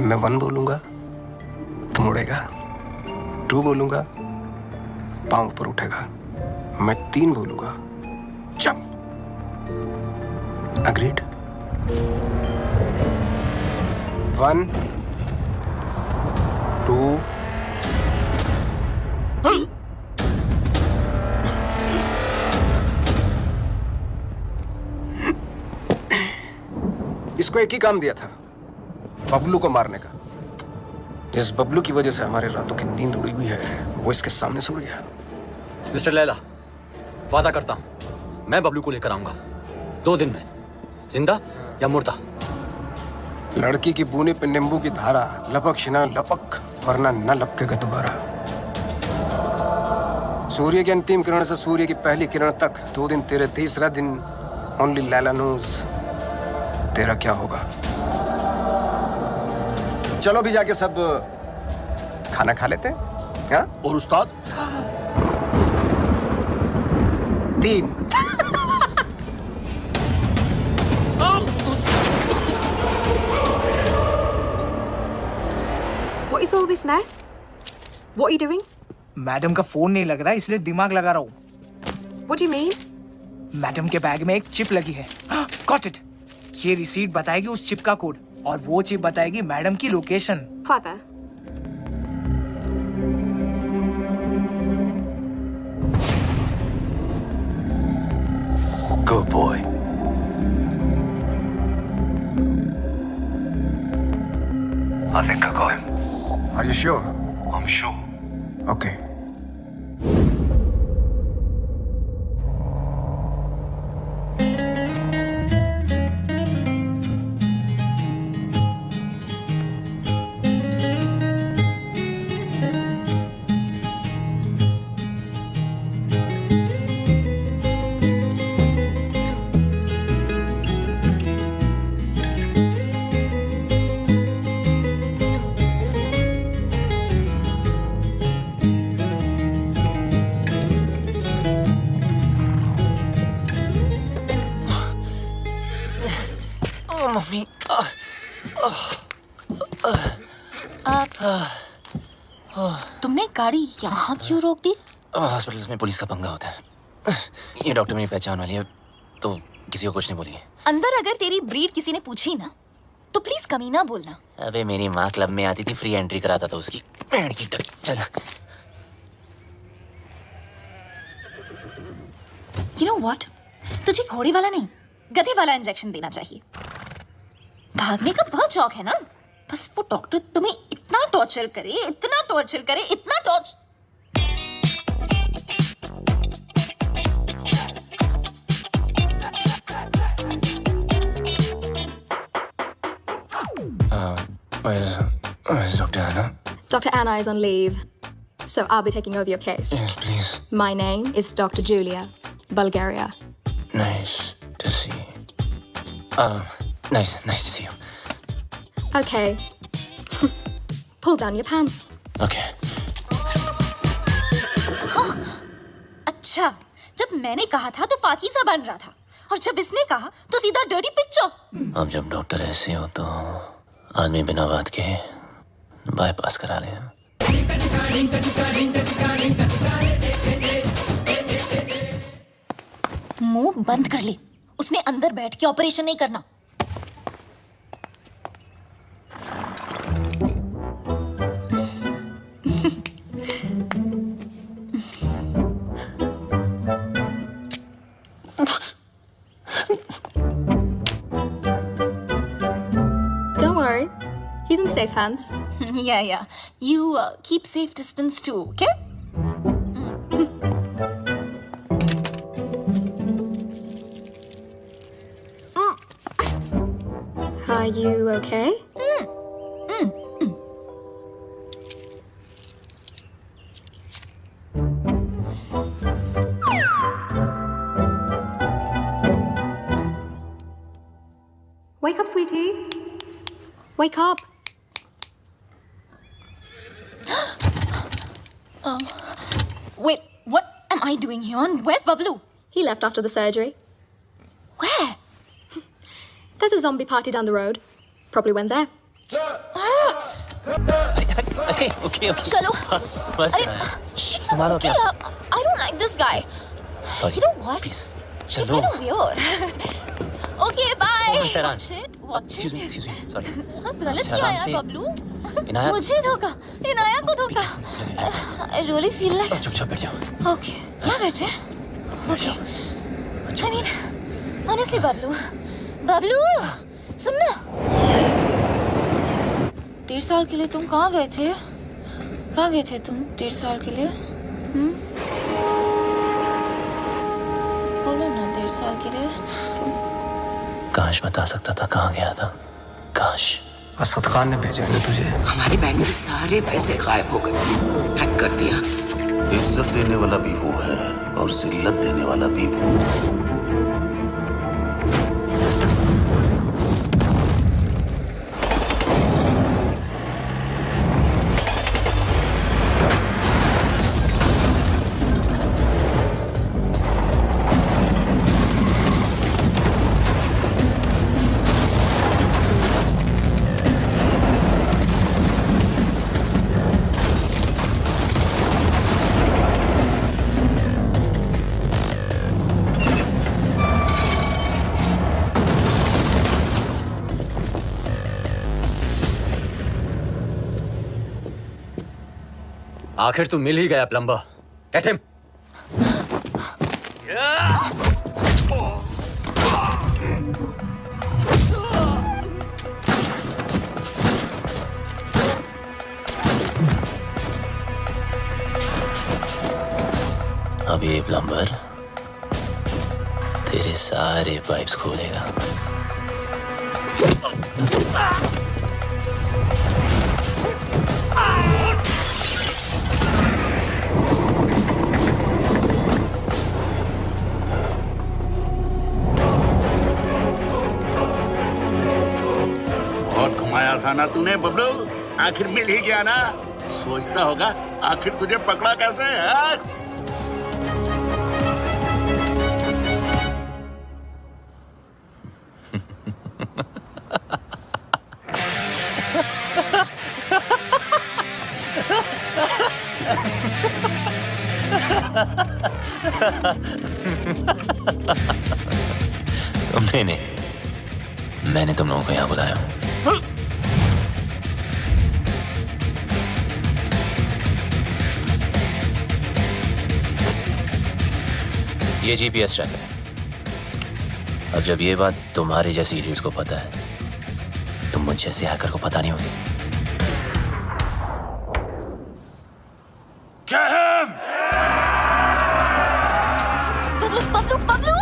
मैं 1 बोलूंगा, तुम उड़ेगा। 2 बोलूंगा, पांव ऊपर उठेगा। मैं 3 बोलूंगा, जंप। अग्रीड? 1 2 इसको एक ही काम दिया था, बबलू को मारने का। जिस बबलू की वजह से हमारे रातों की नींद उड़ी हुई है, वो इसके सामने से उड़ गया। मिस्टर लैला, वादा करता हूं मैं बबलू को लेकर आऊंगा 2 दिन में, जिंदा या मुर्दा। लड़की की बूने पे नींबू की धारा, लपक शिना लपक, वरना न लपकेगा दोबारा। सूर्य की अंतिम किरण से सूर्य की पहली किरण तक 2 दिन तेरे, तीसरा दिन ओनली लैला नोज तेरा क्या होगा। चलो भी जाके सब खाना खा लेते हैं। हाँ? और उस्ताद? 3 What is all this mess? What are you doing? Madam का फोन नहीं लग रहा, इसलिए दिमाग लगा रहा हूँ। What do you mean? Madam के बैग में एक चिप लगी है। Got it. ये रिसीट बताएगी उस चिप का कोड, और वो चिप बताएगी मैडम की location. Clever. Good boy. I think I got him. Are you sure? I'm sure. Okay. Mummy तुमने गाड़ी यहाँ क्यों रोक दी? हॉस्पिटल्स में पुलिस का पंगा होता है। ये डॉक्टर मेरी पहचान वाली है, तो किसी को कुछ नहीं बोलिए। अंदर अगर तेरी ब्रीड किसी ने पूछी ना, तो प्लीज कमीना बोलना। अबे मेरी माँ क्लब में आती थी, फ्री एंट्री कराता था उसकी। भेड़ की टकी। चल। You know what? तुझे घोड़े वाला नहीं, गधे वाला इंजेक्शन देना चाहिए। भागने का बहुत शौक है ना, बस वो डॉक्टर तुम्हें इतना टॉर्चर करे, इतना टॉर्चर करे, इतना torture. Where's Dr. Anna? Dr. Anna is on leave, so I'll be taking over your case. Yes, please. My name is Dr. Julia, Bulgaria. Nice to see you. Nice to see you. Okay. Pull down your pants. Okay. हाँ, अच्छा, जब मैंने कहा था तो पाकीज़ा बन रहा था, और जब इसने कहा तो सीधा डर्टी पिक्चर। अब जब डॉक्टर ऐसे हो तो आदमी बिना बात के बाईपास करा रहे हैं। मुंह बंद कर ले। उसने अंदर बैठ के ऑपरेशन नहीं करना। Don't worry. He's in safe hands. Yeah. You keep safe distance too, okay? Are you okay? Wake up, sweetie. Wake up. Wait, what am I doing here? And where's Bablu? He left after the surgery. Where? There's a zombie party down the road. Probably went there. Okay. Chalo. बस संभालो Okay, क्या? I don't like this guy. Sorry. You know what? Please. You're चलो. kind of weird. Okay, bye. Oh, Saran. Watch Excuse it. me. Sorry. बहुत गलत अच्छा, किया आराम यार से। बबलू। इनाया। मुझे धोखा, इनाया को धोखा। I really feel like. चुपचाप बैठ जाओ। Okay, यहाँ बैठ रहे? Okay. I mean, honestly, Bablu, सुन ना। 1.5 साल के लिए तुम कहाँ गए थे? कहाँ गए थे तुम 1.5 साल के लिए? बोलो ना 1.5 साल के लिए तुम। काश बता सकता था कहाँ गया था। काश। असद खान ने भेजा है तुझे। हमारे बैंक से सारे पैसे गायब हो गए, हैक कर दिया। इज्जत देने वाला भी वो है और जिल्लत देने वाला भी वो। आखिर तू मिल ही गया प्लम्बर। Get him. अब ये प्लम्बर तेरे सारे पाइप्स खोलेगा। बहुत घुमाया था ना तूने बबलू, आखिर मिल ही गया ना। सोचता होगा आखिर तुझे पकड़ा कैसे है? तुमने नहीं, मैंने तुम लोगों को यहाँ बुलाया हूँ। ये जीपीएस ट्रैक है। अब जब ये बात तुम्हारे जैसे इडियट्स को पता है, तुम मुझ जैसे हैकर को पता नहीं होगी। Bablu!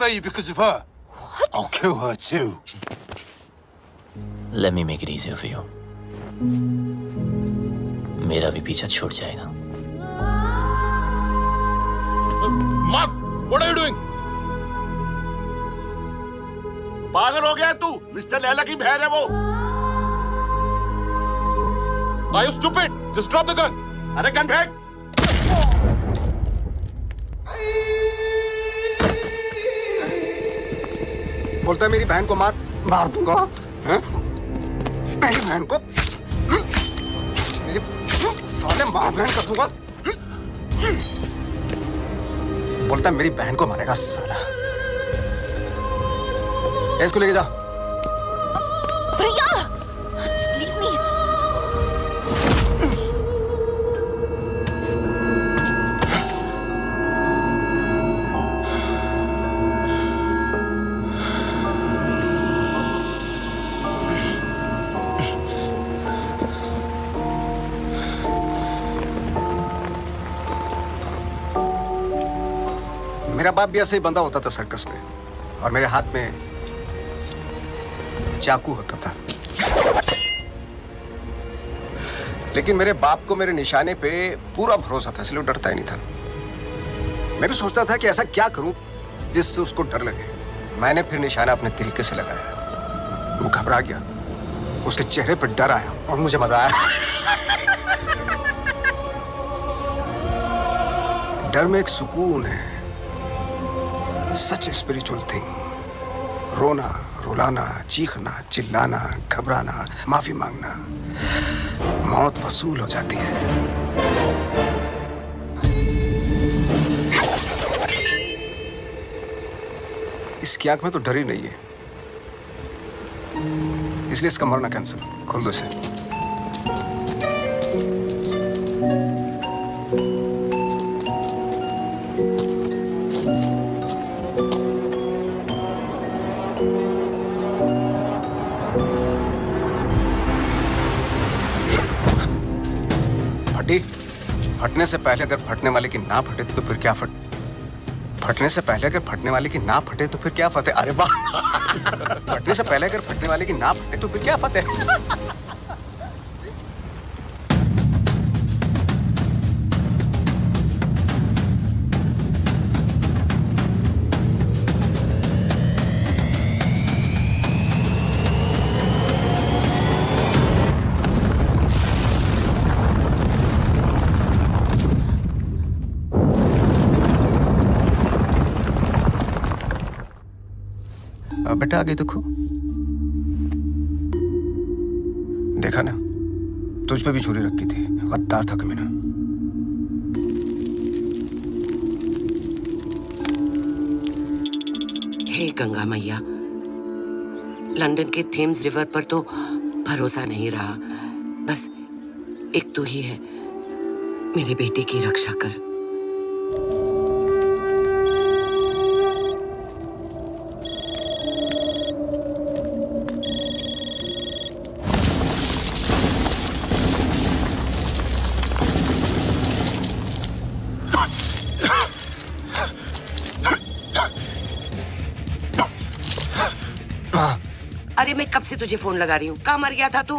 spare you because of her. What? I'll kill her too. Let me make it easier for you. मेरा भी पीछा छूट जाएगा. Mark, what are you doing? पागल हो गया तू? मिस्टर लैला की बहन है वो. Are you stupid? Just drop the gun. अरे गन फेंक. बोलता है मेरी बहन को मार दूंगा. हैं? मेरी बहन को मेरी साले मार बहन कर दूंगा. बोलता है मेरी बहन को मारेगा साला. इसको लेके जा. भैया, just leave me. मेरा बाप भी ऐसे ही बंधा होता था सर्कस में, और मेरे हाथ में चाकू होता था. लेकिन मेरे बाप को मेरे निशाने पे पूरा भरोसा था, इसलिए डरता ही नहीं था. मैं भी सोचता था कि ऐसा क्या करूं जिससे उसको डर लगे. मैंने फिर निशाना अपने तरीके से लगाया. वो घबरा गया, उसके चेहरे पर डर आया और मुझे मजा आया. डर में एक सुकून है, सच स्पिरिचुअल थिंग. रोना, रुलाना, चीखना, चिल्लाना, घबराना, माफी मांगना, मौत वसूल हो जाती है. इसकी आंख में तो डर ही नहीं है, इसलिए इसका मरना कैंसिल. खोल दो इसे. फटने से पहले अगर फटने वाले की ना फटे तो फिर क्या फटने से पहले अगर फटने वाले की ना फटे तो फिर क्या फटे. अरे वाह. फटने से पहले अगर फटने वाले की ना फटे तो फिर क्या फटे. बेटा आगे देखो. देखा ना, तुझ पे भी छुरी रखी थी. गद्दार था कमीना. हे गंगा मैया, लंदन के थेम्स रिवर पर तो भरोसा नहीं रहा. बस एक तू ही है. मेरी बेटी की रक्षा कर. अरे मैं कब से तुझे फोन लगा रही हूँ. कहाँ मर गया था तू?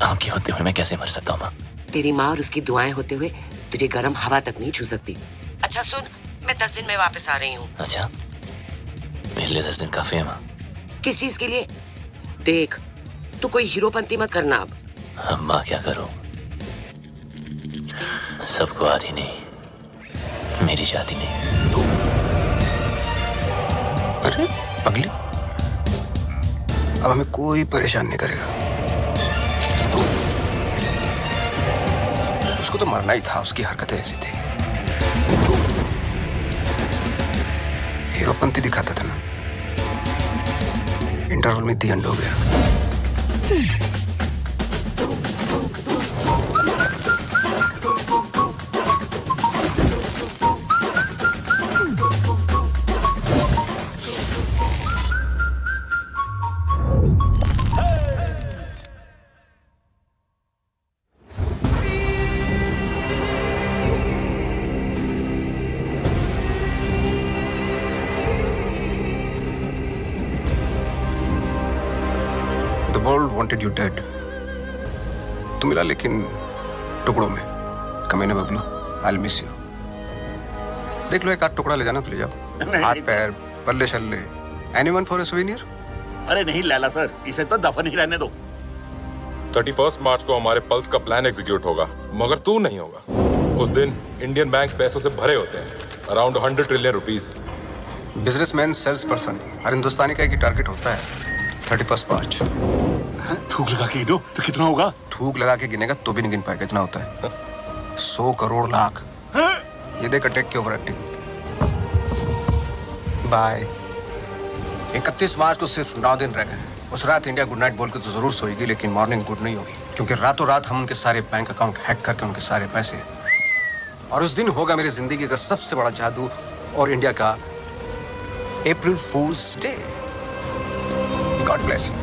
आपके होते हुए मैं कैसे मर सकता हूँ माँ? तेरी माँ और उसकी दुआएं होते हुए तुझे गर्म हवा तक नहीं छू सकती. अच्छा सुन, मैं 10 दिन में वापस आ रही हूँ. अच्छा, मेरे लिए 10 दिन काफी है माँ. किस चीज के लिए? देख, तू कोई हीरोपंती मत करना अब. अब माँ क्या करूँ? सबको आधी नहीं, मेरी जाति नहीं. अरे पगली, अब हमें कोई परेशान नहीं करेगा. उसको तो मरना ही था, उसकी हरकतें ऐसी थी. हीरोपंती दिखाता था ना, इंटरवल में दी एंड हो गया. The world wanted you dead. तू मिला लेकिन टुकड़ों में। कमीने बबलू, I'll miss you. देख लो एक आध टुकड़ा ले जाना तो ले जाओ। हाथ पैर, बल्ले शल्ले। Anyone for a souvenir? अरे नहीं लैला सर, इसे तो दफन ही रहने दो। 31 मार्च को हमारे पल्स का प्लान एग्जीक्यूट होगा, मगर तू नहीं होगा। उस दिन इंडियन बैंक पैसों से भरे होते हैं, around 100 trillion rupees. Businessman, sales person, हर हिंदुस्तानी का एक ही टारगेट होता है। 31 मार्च। थूक लगा के गिनो तो कितना होगा? थूक लगा के गिनेगा तो भी नहीं गिन पाएगा कितना होता है। 100 करोड़ लाख। ये देख अटैक की ओवर एक्टिंग। बाय। 31 मार्च को सिर्फ 9 दिन रह गए। उस रात इंडिया गुड नाइट बोल के तो जरूर सोएगी, लेकिन मॉर्निंग गुड नहीं होगी, क्योंकि रातों रात हम उनके सारे बैंक अकाउंट हैक करके उनके सारे पैसे, और उस दिन होगा मेरी जिंदगी का सबसे बड़ा जादू और इंडिया का अप्रैल फूल्स डे। God bless you.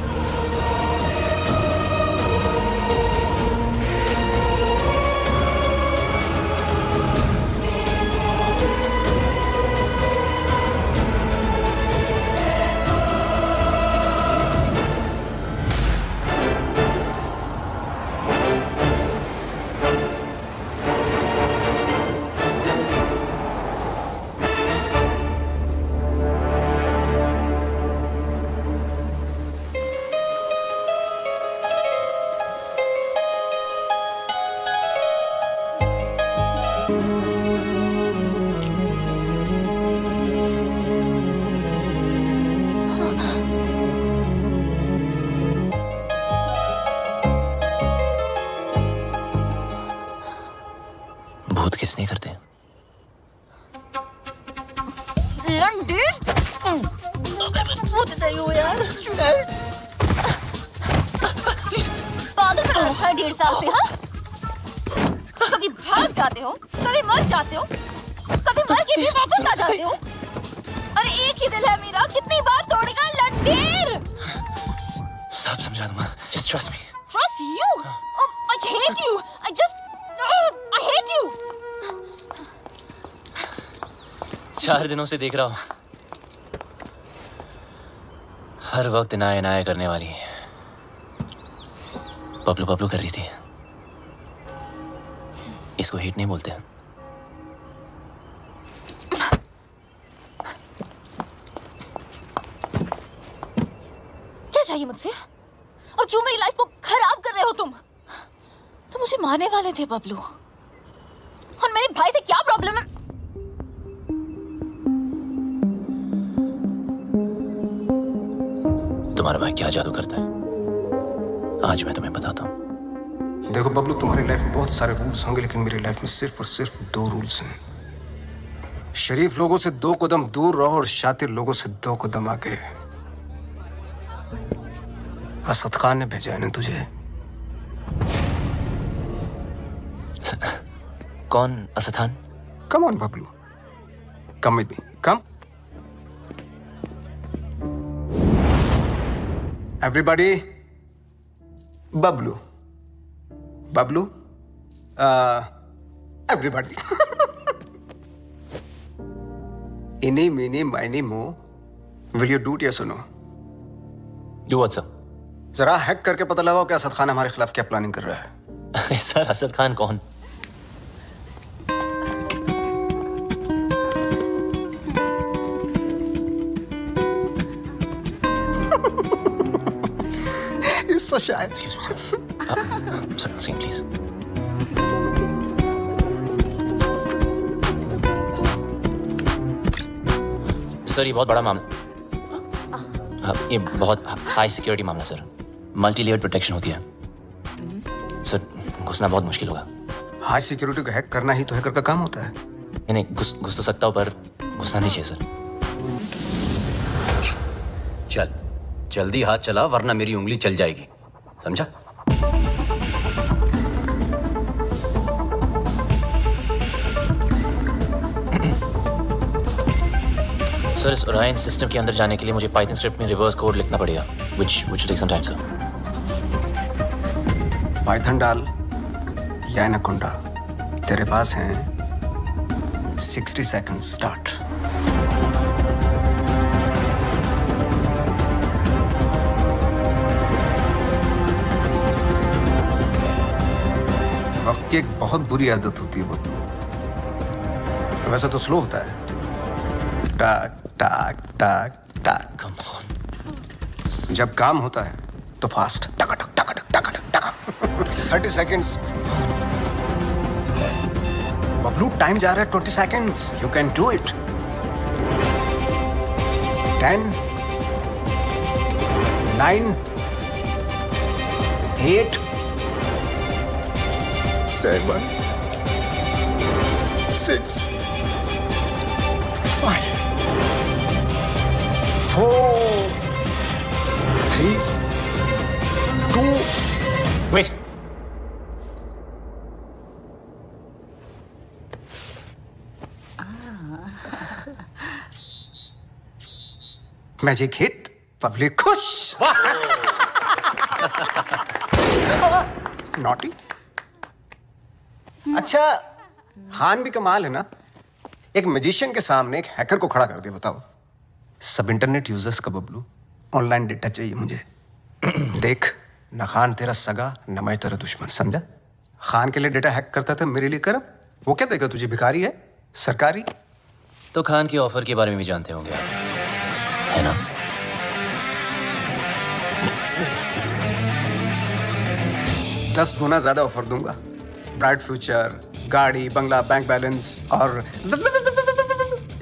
भूत किसने करते हैं? भूत नहीं हो यार। पागल कर रखा है 1.5 साल से। हाँ, कभी भाग जाते हो, कभी मर जाते हो, कभी मर के भी वापस आ जाते हो। अरे एक ही दिल है मेरा, कितनी बार तोड़ेगा लंडेर? सब समझा दूंगा, just trust me. Trust you? Oh, I hate you. I hate you. 4 दिनों से देख रहा हूँ, हर वक्त इनाया करने वाली बबलू बबलू कर रही थी। इसको हेट नहीं बोलते हैं। क्या चाहिए मुझसे? और क्यों मेरी लाइफ को खराब कर रहे हो तुम? तुम मुझे मारने वाले थे बबलू, और मेरे भाई से क्या प्रॉब्लम है? तुम्हारा भाई क्या जादू करता है, आज मैं तुम्हें बताता हूँ। देखो बबलू, तुम्हारी लाइफ में बहुत सारे रूल्स होंगे, लेकिन मेरी लाइफ में सिर्फ और सिर्फ 2 रूल्स हैं। शरीफ लोगों से 2 कदम दूर रहो और शातिर लोगों से 2 कदम आगे। असद खान ने भेजा है ना तुझे। कौन Asad Khan? Come on Bablu, come with me, come. Everybody, Bablu Bablu, everybody. इनी मीनी माइनी मो, will you do it yes और नो? Do what sir? जरा हैक करके पता लगाओ कि असद खान हमारे खिलाफ क्या प्लानिंग कर रहा है। सर, असद खान कौन? He's so shy. Excuse me, sir. Sir, sing, please. Sir, ये बहुत बड़ा मामला, ये बहुत हाई सिक्योरिटी मामला सर। मल्टी लेयर प्रोटेक्शन होती है सर, घुसना बहुत मुश्किल होगा। हाई सिक्योरिटी को हैक करना ही तो हैकर का काम होता है। नहीं, घुस तो सकता हूँ, पर घुसना नहीं चाहिए सर। चल, जल्दी हाथ चला, वरना मेरी उंगली चल जाएगी, समझा? सर, इस ओरायन सिस्टम के अंदर जाने के लिए मुझे पाइथन स्क्रिप्ट में रिवर्स कोड लिखना पड़ेगा, which will take some time, sir. Python डाल या एनाकोंडा, तेरे पास हैं 60 सेकंड स्टार्ट। की एक बहुत बुरी आदत होती है बब्लू। वैसे तो स्लो होता है, टाक टाक टाक टाक। Come on. जब काम होता है तो फास्ट, टका टक टका टक टका टक टका। 30 seconds। बबलू टाइम जा रहा है 20 seconds। You can do it। 10, 9, 8, 7, 6, 5, 4, 3, 2, Wait. Magic hit, public खुश। नॉटी। अच्छा, खान भी कमाल है ना, एक मैजिशियन के सामने एक हैकर को खड़ा कर दिया। बताओ, सब इंटरनेट यूजर्स का बबलू, ऑनलाइन डेटा चाहिए मुझे। देख, न खान तेरा सगा न मैं तेरा दुश्मन, समझा? खान के लिए डेटा हैक करता था, मेरे लिए कर। वो क्या देगा तुझे, भिखारी है सरकारी? तो खान के ऑफर के बारे में भी जानते होंगे आप, है ना? दस गुना ज्यादा ऑफर दूंगा। ब्राइट फ्यूचर, गाड़ी, बंगला, बैंक बैलेंस और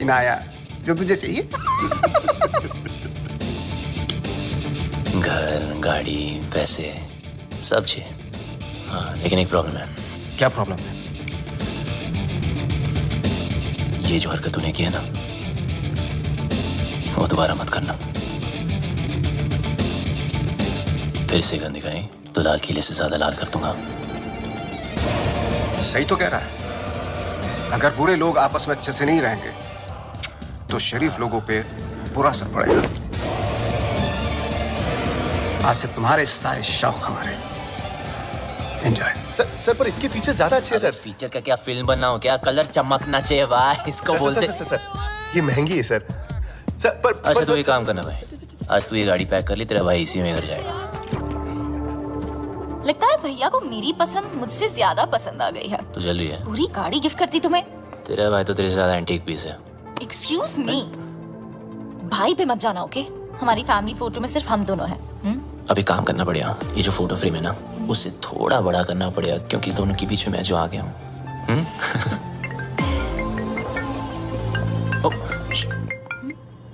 इनाया, जो तुझे चाहिए। घर, गाड़ी, पैसे, सब चाहिए। हाँ, लेकिन एक प्रॉब्लम है। क्या प्रॉब्लम है? ये जो हरकत तूने की है ना, वो दोबारा मत करना। फिर से गंदी दिखाई तो लाल किले से ज्यादा लाल कर दूंगा। सही तो कह रहा है। अगर बुरे लोग आपस में अच्छे से नहीं रहेंगे तो शरीफ लोगों पे बुरा असर पड़ेगा। आज से तुम्हारे सारे शौक हमारे। एंजॉय। सर पर इसके फीचर ज्यादा अच्छे हैं सर। फीचर का क्या, फिल्म बनाओ क्या? कलर चमकना चाहिए भाई, इसको बोलते। सर, ये महंगी है सर। सर पर अच्छा तो ये काम करना भाई, आज तू ये गाड़ी पैक कर ली, तेरा भाई इसी में घर जाएगा। लगता है भैया को मेरी पसंद मुझसे ज्यादा पसंद आ गई है। तो जल रही है। पूरी गाड़ी गिफ्ट करती तुम्हें। तेरा भाई तो तेरे से ज्यादा एंटीक पीस है। एक्सक्यूज मी, भाई पे मत जाना, ओके? हमारी फैमिली फोटो में सिर्फ हम दोनों हैं। अभी काम करना पड़ेगा, ये जो फोटो फ्रेम है ना, उससे थोड़ा बड़ा करना पड़ेगा, क्योंकि दोनों के बीच में मैं जो आ गया हूँ।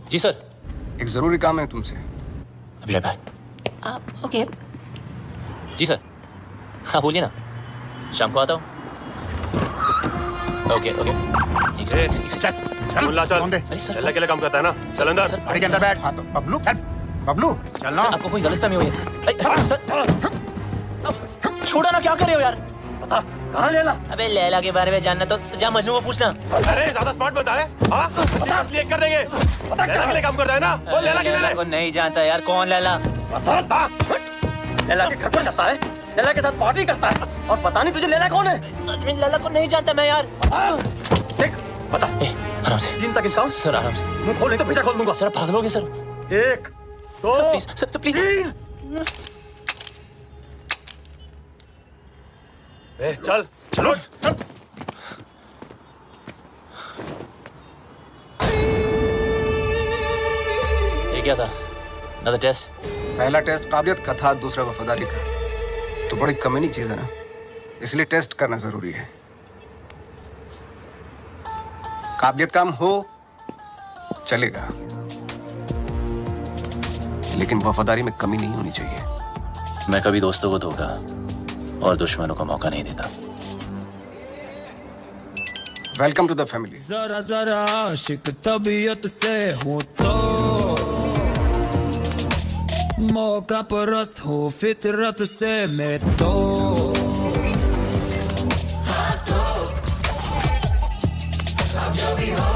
जी सर। एक जरूरी काम है तुमसे। अभी right back। ओके। जी सर। हाँ बोलिए ना, शाम को आता हूँ। Okay okay. मुल्ला चल, अल्लाह के लिए काम करता है ना, चल अंदर। गाड़ी के अंदर बैठ। हाँ तो बबलू चल, बबलू चलना। सर, आपको कोई गलतफहमी हुई है? सर छोड़ो ना, क्या कर रहे हो यार? बता कहाँ लैला? अबे लैला के बारे में जानना तो जा मजनू को पूछना। अरे ज्यादा स्मार्ट बता है, हाँ? असली कर देंगे। लैला के लिए काम करता है ना, वो लैला के लिए। को नहीं जानता यार, कौन लैला? बता। लैला के घर पर जाता है, लैला के साथ पार्टी करता है, और पता नहीं तुझे लैला कौन है? सच में लैला को नहीं जानता मैं यार। देख बता। आराम से। 3 तक गिनता हूँ। सर आराम से। मुंह खोल नहीं तो पीछा खोल दूंगा। सर भाग लोगे sir? 1, 2, sir please, sir please. 3। चल चलो चल। ये क्या था? Another test? पहला टेस्ट काबिलियत का था, दूसरा वफादारी का। तो बड़ी कमीनी चीज है ना, इसलिए टेस्ट करना जरूरी है। काबिलियत काम हो चलेगा, लेकिन वफादारी में कमी नहीं होनी चाहिए। मैं कभी दोस्तों को धोखा और दुश्मनों को मौका नहीं देता। Welcome to the family. जरा जरा आशिक तबीयत से हूँ तो मौका परस्त हूँ फितरत से मैं तो। अब जो भी हो,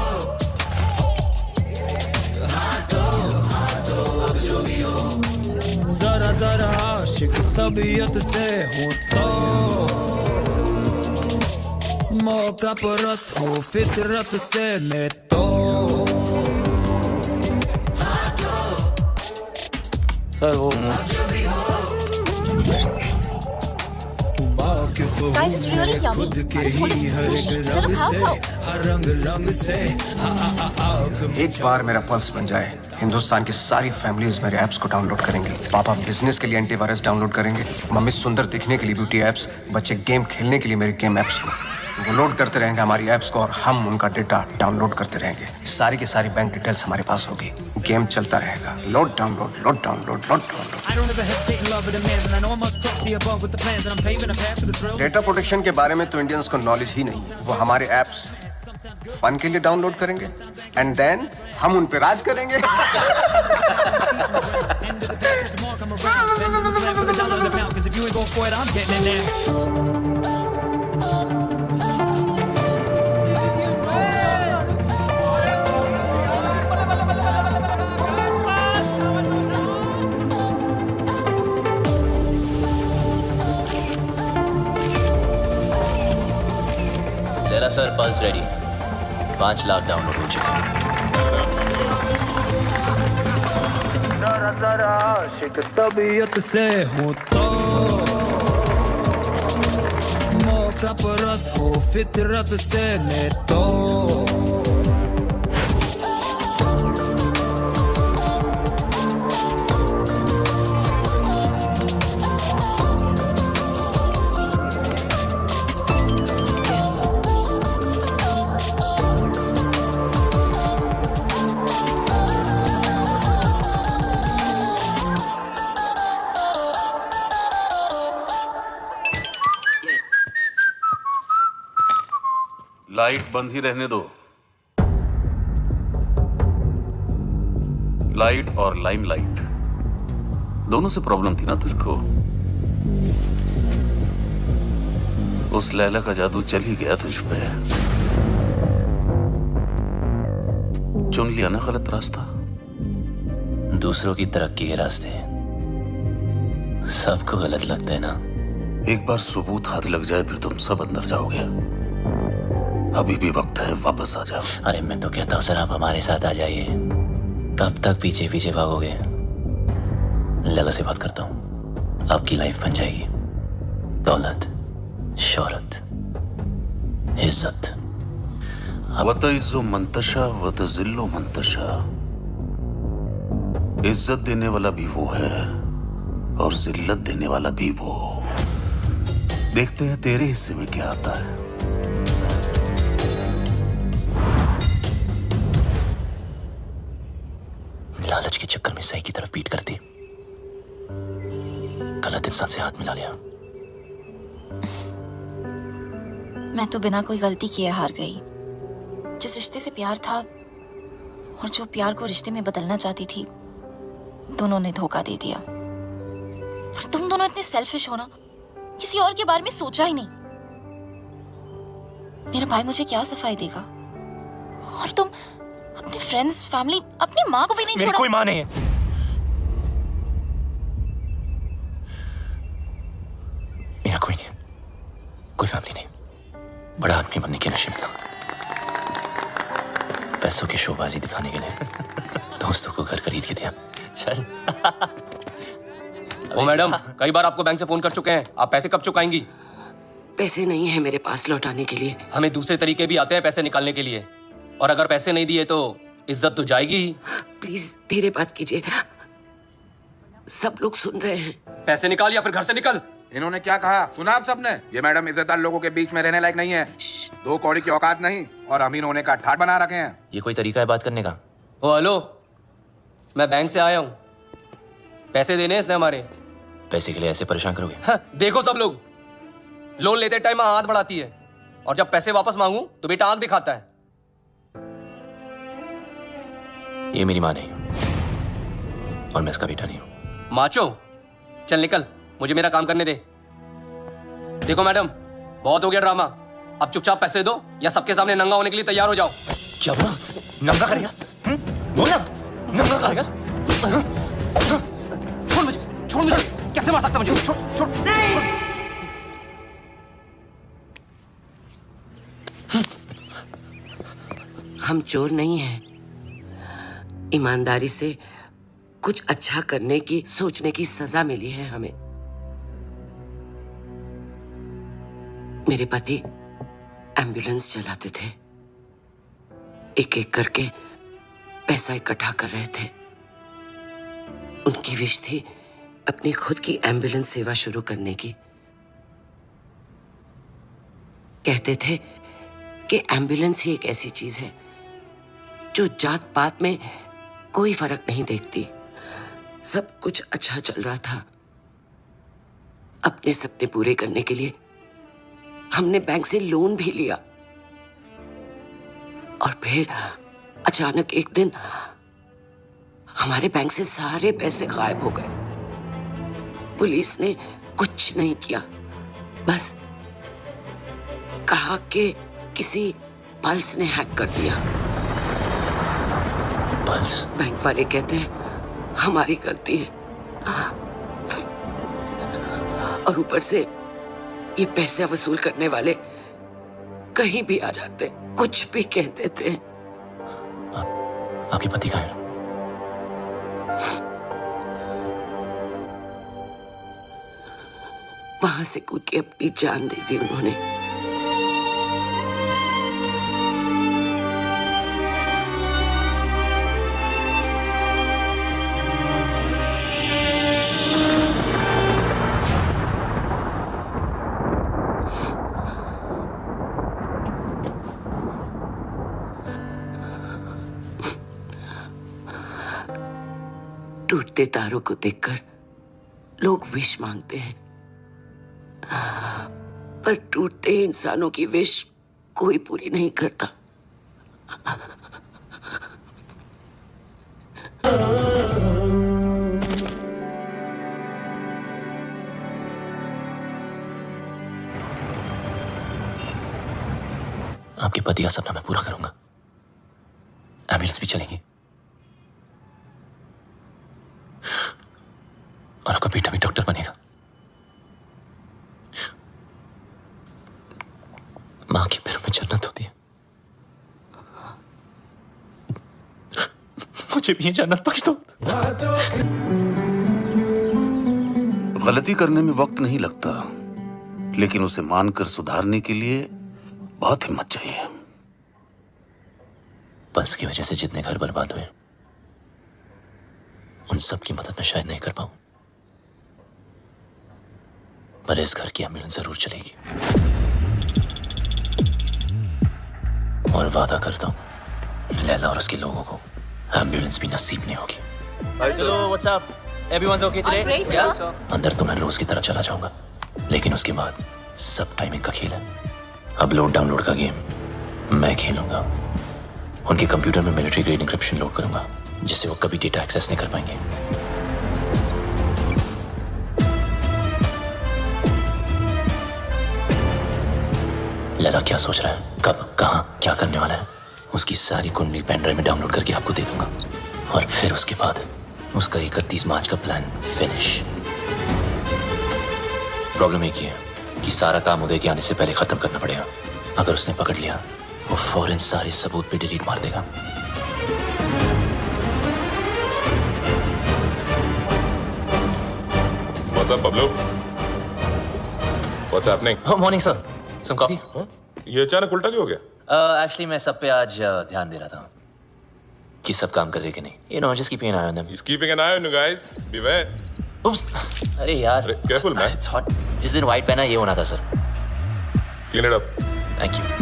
अब जो भी हो, जरा जरा आशिक तबीयत से हूँ तो मौका परस्त हूँ फितरत से मैं तो। सर वो वाकिफ Guys, it's really yummy. खुद के Just hold he it. Her Sushi. एक चलो रंग खाओ से खाओ. हर रंग रंग से एक बार मेरा पल्स बन जाए, हिंदुस्तान की सारी फैमिलीज मेरे ऐप्स को डाउनलोड करेंगे। पापा बिजनेस के लिए एंटीवायरस डाउनलोड करेंगे, मम्मी सुंदर दिखने के लिए ब्यूटी ऐप्स, बच्चे गेम खेलने के लिए मेरे गेम ऐप्स को। वो लोड करते रहेंगे हमारी ऐप्स को और हम उनका डेटा डाउनलोड करते रहेंगे। सारी की सारी बैंक डिटेल्स हमारे पास होगी। गेम चलता रहेगा। Load download, load download, load download. I don't ever hesitate in love with a man, and I know I must trust the above with the plans, and I'm paving a path to the thrill. Data protection के बारे में तो Indians को knowledge ही नहीं है। वो हमारे apps fun के लिए डाउनलोड करेंगे एंड देन हम उन पे राज करेंगे। Cause if you ain't going for it, I'm getting it now. लेला sir, pulse ready. 5 lakh download हो चुके हैं। जरा जरा आशिक तबीयत से हूँ तो मौका परस्त हो फितरत से ने तो लाइट बंद ही रहने दो। लाइट और लाइमलाइट दोनों से प्रॉब्लम थी ना तुझको। उस लैला का जादू चल ही गया तुझ पे। चुन लिया ना गलत रास्ता। दूसरों की तरक्की के रास्ते सबको गलत लगता है ना। एक बार सबूत हाथ लग जाए फिर तुम सब अंदर जाओगे। अभी भी वक्त है, वापस आ जाओ। अरे मैं तो कहता हूँ सर, आप हमारे साथ आ जाइए। कब तक पीछे पीछे भागोगे? लगा से बात करता हूँ, आपकी लाइफ बन जाएगी। दौलत, शोहरत, इज्जत। वतइज़्ज़ो मंतशा वतज़िल्लो मंतशा। इज्जत देने वाला भी वो है और जिल्लत देने वाला भी वो। देखते हैं तेरे हिस्से में क्या आता है। लालच के चक्कर में सही की तरफ पीट करती, गलत इंसान से हाथ मिला लिया। मैं तो बिना कोई गलती किए हार गई। जिस रिश्ते से प्यार था और जो प्यार को रिश्ते में बदलना चाहती थी, दोनों ने धोखा दे दिया। और तुम दोनों इतने सेल्फिश हो ना, किसी और के बारे में सोचा ही नहीं। मेरा भाई मुझे क्या सफाई देगा, और तुम अपने फ्रेंड्स, फैमिली, अपनी माँ को भी नहीं छोड़ा। मेरी कोई माँ नहीं है। मेरा कोई नहीं, कोई फैमिली नहीं। बड़ा आदमी बनने के नशे में था। पैसों की शोबाजी दिखाने के लिए दोस्तों को घर खरीद के दिया। चल। ओ मैडम, कई बार आपको बैंक से फोन कर चुके हैं। आप पैसे कब चुकाएंगी? पैसे नहीं है मेरे पास लौटाने के लिए। हमें दूसरे तरीके भी आते हैं पैसे निकालने के लिए, और अगर पैसे नहीं दिए तो इज्जत तो जाएगी ही। प्लीज धीरे बात कीजिए, सब लोग सुन रहे हैं। पैसे निकाल या फिर घर से निकल। इन्होंने क्या कहा सुना आप सबने? ये मैडम इज्जतदार लोगों के बीच में रहने लायक नहीं है। 2 कौड़ी की औकात नहीं और अमीर होने का ठाट बना रखे हैं। ये कोई तरीका है बात करने का? ओ हेलो, मैं बैंक से आया हूँ, पैसे देने इसने हमारे। पैसे के लिए ऐसे परेशान करोगे? हाँ, देखो सब लोग लोन लेते टाइम हाथ बढ़ाती है, और जब पैसे वापस मांगू तो बेटा आंख दिखाता है। ये मेरी माँ नहीं और मैं इसका बेटा नहीं हूँ। माचो, चल निकल, मुझे मेरा काम करने दे। देखो मैडम, बहुत हो गया ड्रामा। अब चुपचाप पैसे दो या सबके सामने नंगा होने के लिए तैयार हो जाओ। क्या बोला? नंगा करेगा? बोला नंगा करेगा? छोड़ मुझे, छोड़ मुझे। कैसे मार सकता मुझे? छोड़, छोड़, छोड़। हम चोर नहीं हैं। ईमानदारी से कुछ अच्छा करने की, सोचने की सजा मिली है हमें। मेरे पति एम्बुलेंस चलाते थे, एक एक करके पैसा इकट्ठा कर रहे थे। उनकी विश थी अपनी खुद की एम्बुलेंस सेवा शुरू करने की। कहते थे कि एम्बुलेंस ही एक ऐसी चीज है जो जात पात में कोई फर्क नहीं देखती। सब कुछ अच्छा चल रहा था। अपने सपने पूरे करने के लिए हमने बैंक से लोन भी लिया और फिर अचानक एक दिन हमारे बैंक से सारे पैसे गायब हो गए। पुलिस ने कुछ नहीं किया, बस कहा कि किसी पल्स ने हैक कर दिया। पल्स? बैंक वाले कहते हैं हमारी गलती है, और ऊपर से ये पैसे वसूल करने वाले कहीं भी आ जाते, कुछ भी कह देते हैं। आपके पति कहाँ हैं? वहां से कूद के अपनी जान दे दी उन्होंने। टूटते तारों को देखकर लोग विश मांगते हैं, पर टूटते इंसानों की विश कोई पूरी नहीं करता। आपके पति का सपना मैं पूरा करूंगा। एम्बुलेंस भी चलेंगी और आपका बेटा भी डॉक्टर बनेगा। मां के पैरों में जन्नत होती है, मुझे भी ये जन्नत बख्श दो। गलती करने में वक्त नहीं लगता, लेकिन उसे मानकर सुधारने के लिए बहुत हिम्मत चाहिए। पल्स की वजह से जितने घर बर्बाद हुए उन सब की मदद मैं शायद नहीं कर पाऊं, पर इस घर की एम्बुलेंस जरूर चलेगी। और वादा करता हूं लैला और उसके लोगों को एम्बुलेंस भी नसीब नहीं होगी। Hello, what's up? Everyone's okay today? Great, Yeah. sir. अंदर तो मैं रोज की तरह चला जाऊंगा, लेकिन उसके बाद सब टाइमिंग का खेल है। अपलोड डाउनलोड का गेम मैं खेलूंगा। उनके कंप्यूटर में मिलिट्री ग्रेड इंक्रिप्शन लोड करूंगा, जिससे वो कभी डेटा एक्सेस नहीं कर पाएंगे। लैला क्या सोच रहा है, कब, कहां, क्या करने वाला है, उसकी सारी कुंडली पेन ड्राइव में डाउनलोड करके आपको दे दूंगा। और फिर उसके बाद उसका 31 मार्च का प्लान फिनिश। प्रॉब्लम एक ही है कि सारा काम उदय के आने से पहले खत्म करना पड़ेगा। अगर उसने पकड़ लिया, वो फौरन सारे सबूत पे डिलीट मार देगा। What's up, Pablo? What's happening? Oh, morning, sir. Some coffee? ये अचानक उल्टा क्यों हो गया? Actually, मैं सब पे आज ध्यान दे रहा था कि सब काम कर रहे कि नहीं। You know, just keeping an eye on them. He's keeping an eye on you guys. Beware. Oops. अरे यार। Careful, man. It's hot. जिस दिन white पहना ये होना था sir. Clean it up. Thank you.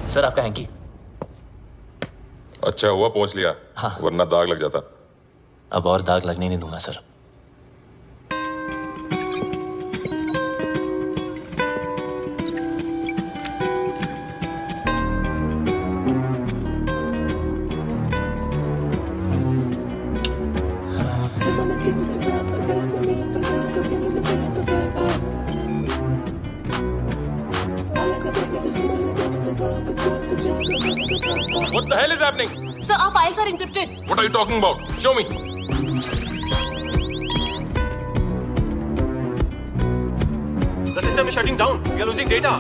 Sir आपका हैंकी। अच्छा हुआ पहुंच लिया, हाँ। वरना दाग लग जाता। अब और दाग लगने नहीं दूंगा sir. What the hell is happening? Sir, our files are encrypted. What are you talking about? Show me. The system is shutting down. We are losing data.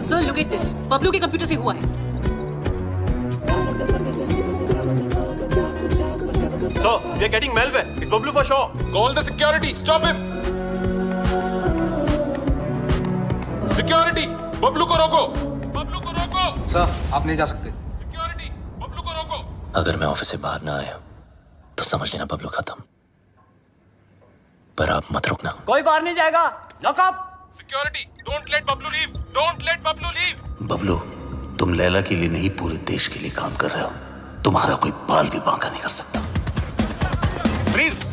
Sir, look at this. Bablu के computer से हुआ है. Sir, we are getting malware. It's Bablu for sure. Call the security. Stop him. Security. Bablu को रोको. बबलू को रोको. Sir, आप नहीं जा सकते. Security. बबलू को रोको. अगर मैं ऑफिस से बाहर ना आया तो समझ लेना बबलू खत्म. पर आप मत रुकना. कोई बाहर नहीं जाएगा. Lock up. Security. Don't let Bablu leave. Don't let Bablu leave. Bablu, तुम लैला के लिए नहीं पूरे देश के लिए काम कर रहे हो. तुम्हारा कोई बाल भी बांका नहीं कर सकता. प्लीज.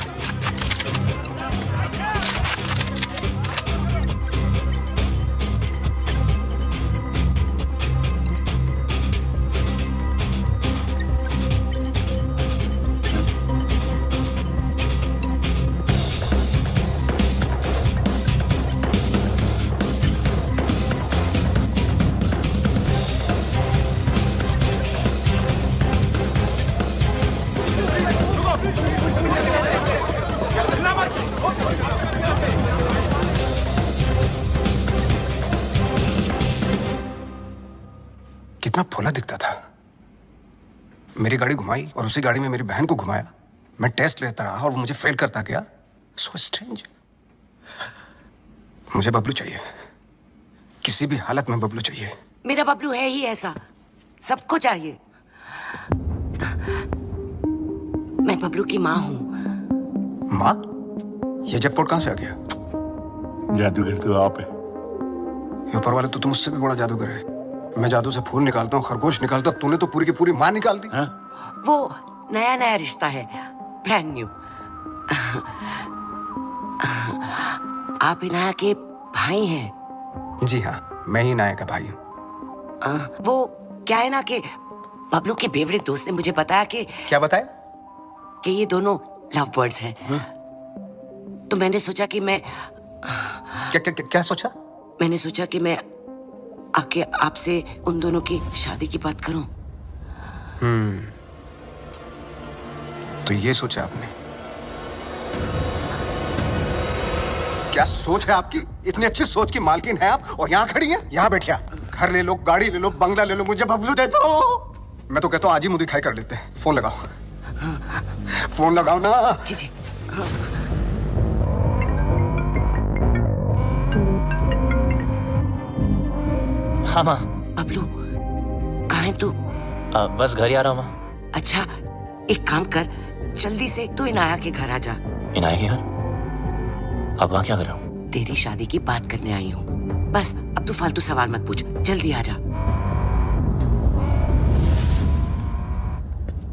कितना भोला दिखता था. मेरी गाड़ी घुमाई और उसी गाड़ी में मेरी बहन को घुमाया. मैं टेस्ट लेता रहा और वो मुझे फेल करता गया. So strange. मुझे बबलू चाहिए. किसी भी हालत में बबलू चाहिए. मेरा बबलू है ही ऐसा. सबको चाहिए. मैं बबलू की माँ हूँ. माँ? ये जैकपॉट कहाँ से आ गया? जादूगर तो आप है. ये ऊपर वाले तो तुम मुझसे भी बड़ा जादूगर है. मैं जादू से फूल निकालता हूँ, खरगोश निकालता हूँ. तूने तो पूरी की पूरी माँ निकाल दी. वो नया नया रिश्ता है. Brand new. आप इनाया के भाई हैं? जी हाँ, मैं ही इनाया का भाई हूँ. वो क्या है ना कि बबलू के फेवरेट दोस्त ने मुझे बताया कि. क्या बताया? कि ये दोनों लव बर्ड्स हैं. तो मैंने सोचा कि मैं. क्या सोचा? मैंने सोचा कि मैं आके आपसे उन दोनों की शादी की बात करूं. तो ये सोचा आपने? क्या सोच है आपकी? इतनी अच्छी सोच की मालकिन है आप और यहाँ खड़ी हैं? यहाँ बैठिया. घर ले लो, गाड़ी ले लो, बंगला ले लो, मुझे बबलू दे दो. मैं तो कहता हूँ आज ही मुंह दिखाई कर लेते हैं. फोन लगाओ. फोन लगाओ ना. जी जी. हाँ माँ. बबलू, कहाँ है तू? बस घर ही आ रहा हूँ माँ. अच्छा, एक काम कर, जल्दी से तू इनाया के घर आ जा. इनाया के घर? अब वहाँ क्या कर रहा हूँ? तेरी शादी की बात करने आई हूँ. बस अब तू फालतू सवाल मत पूछ. जल्दी आ जा.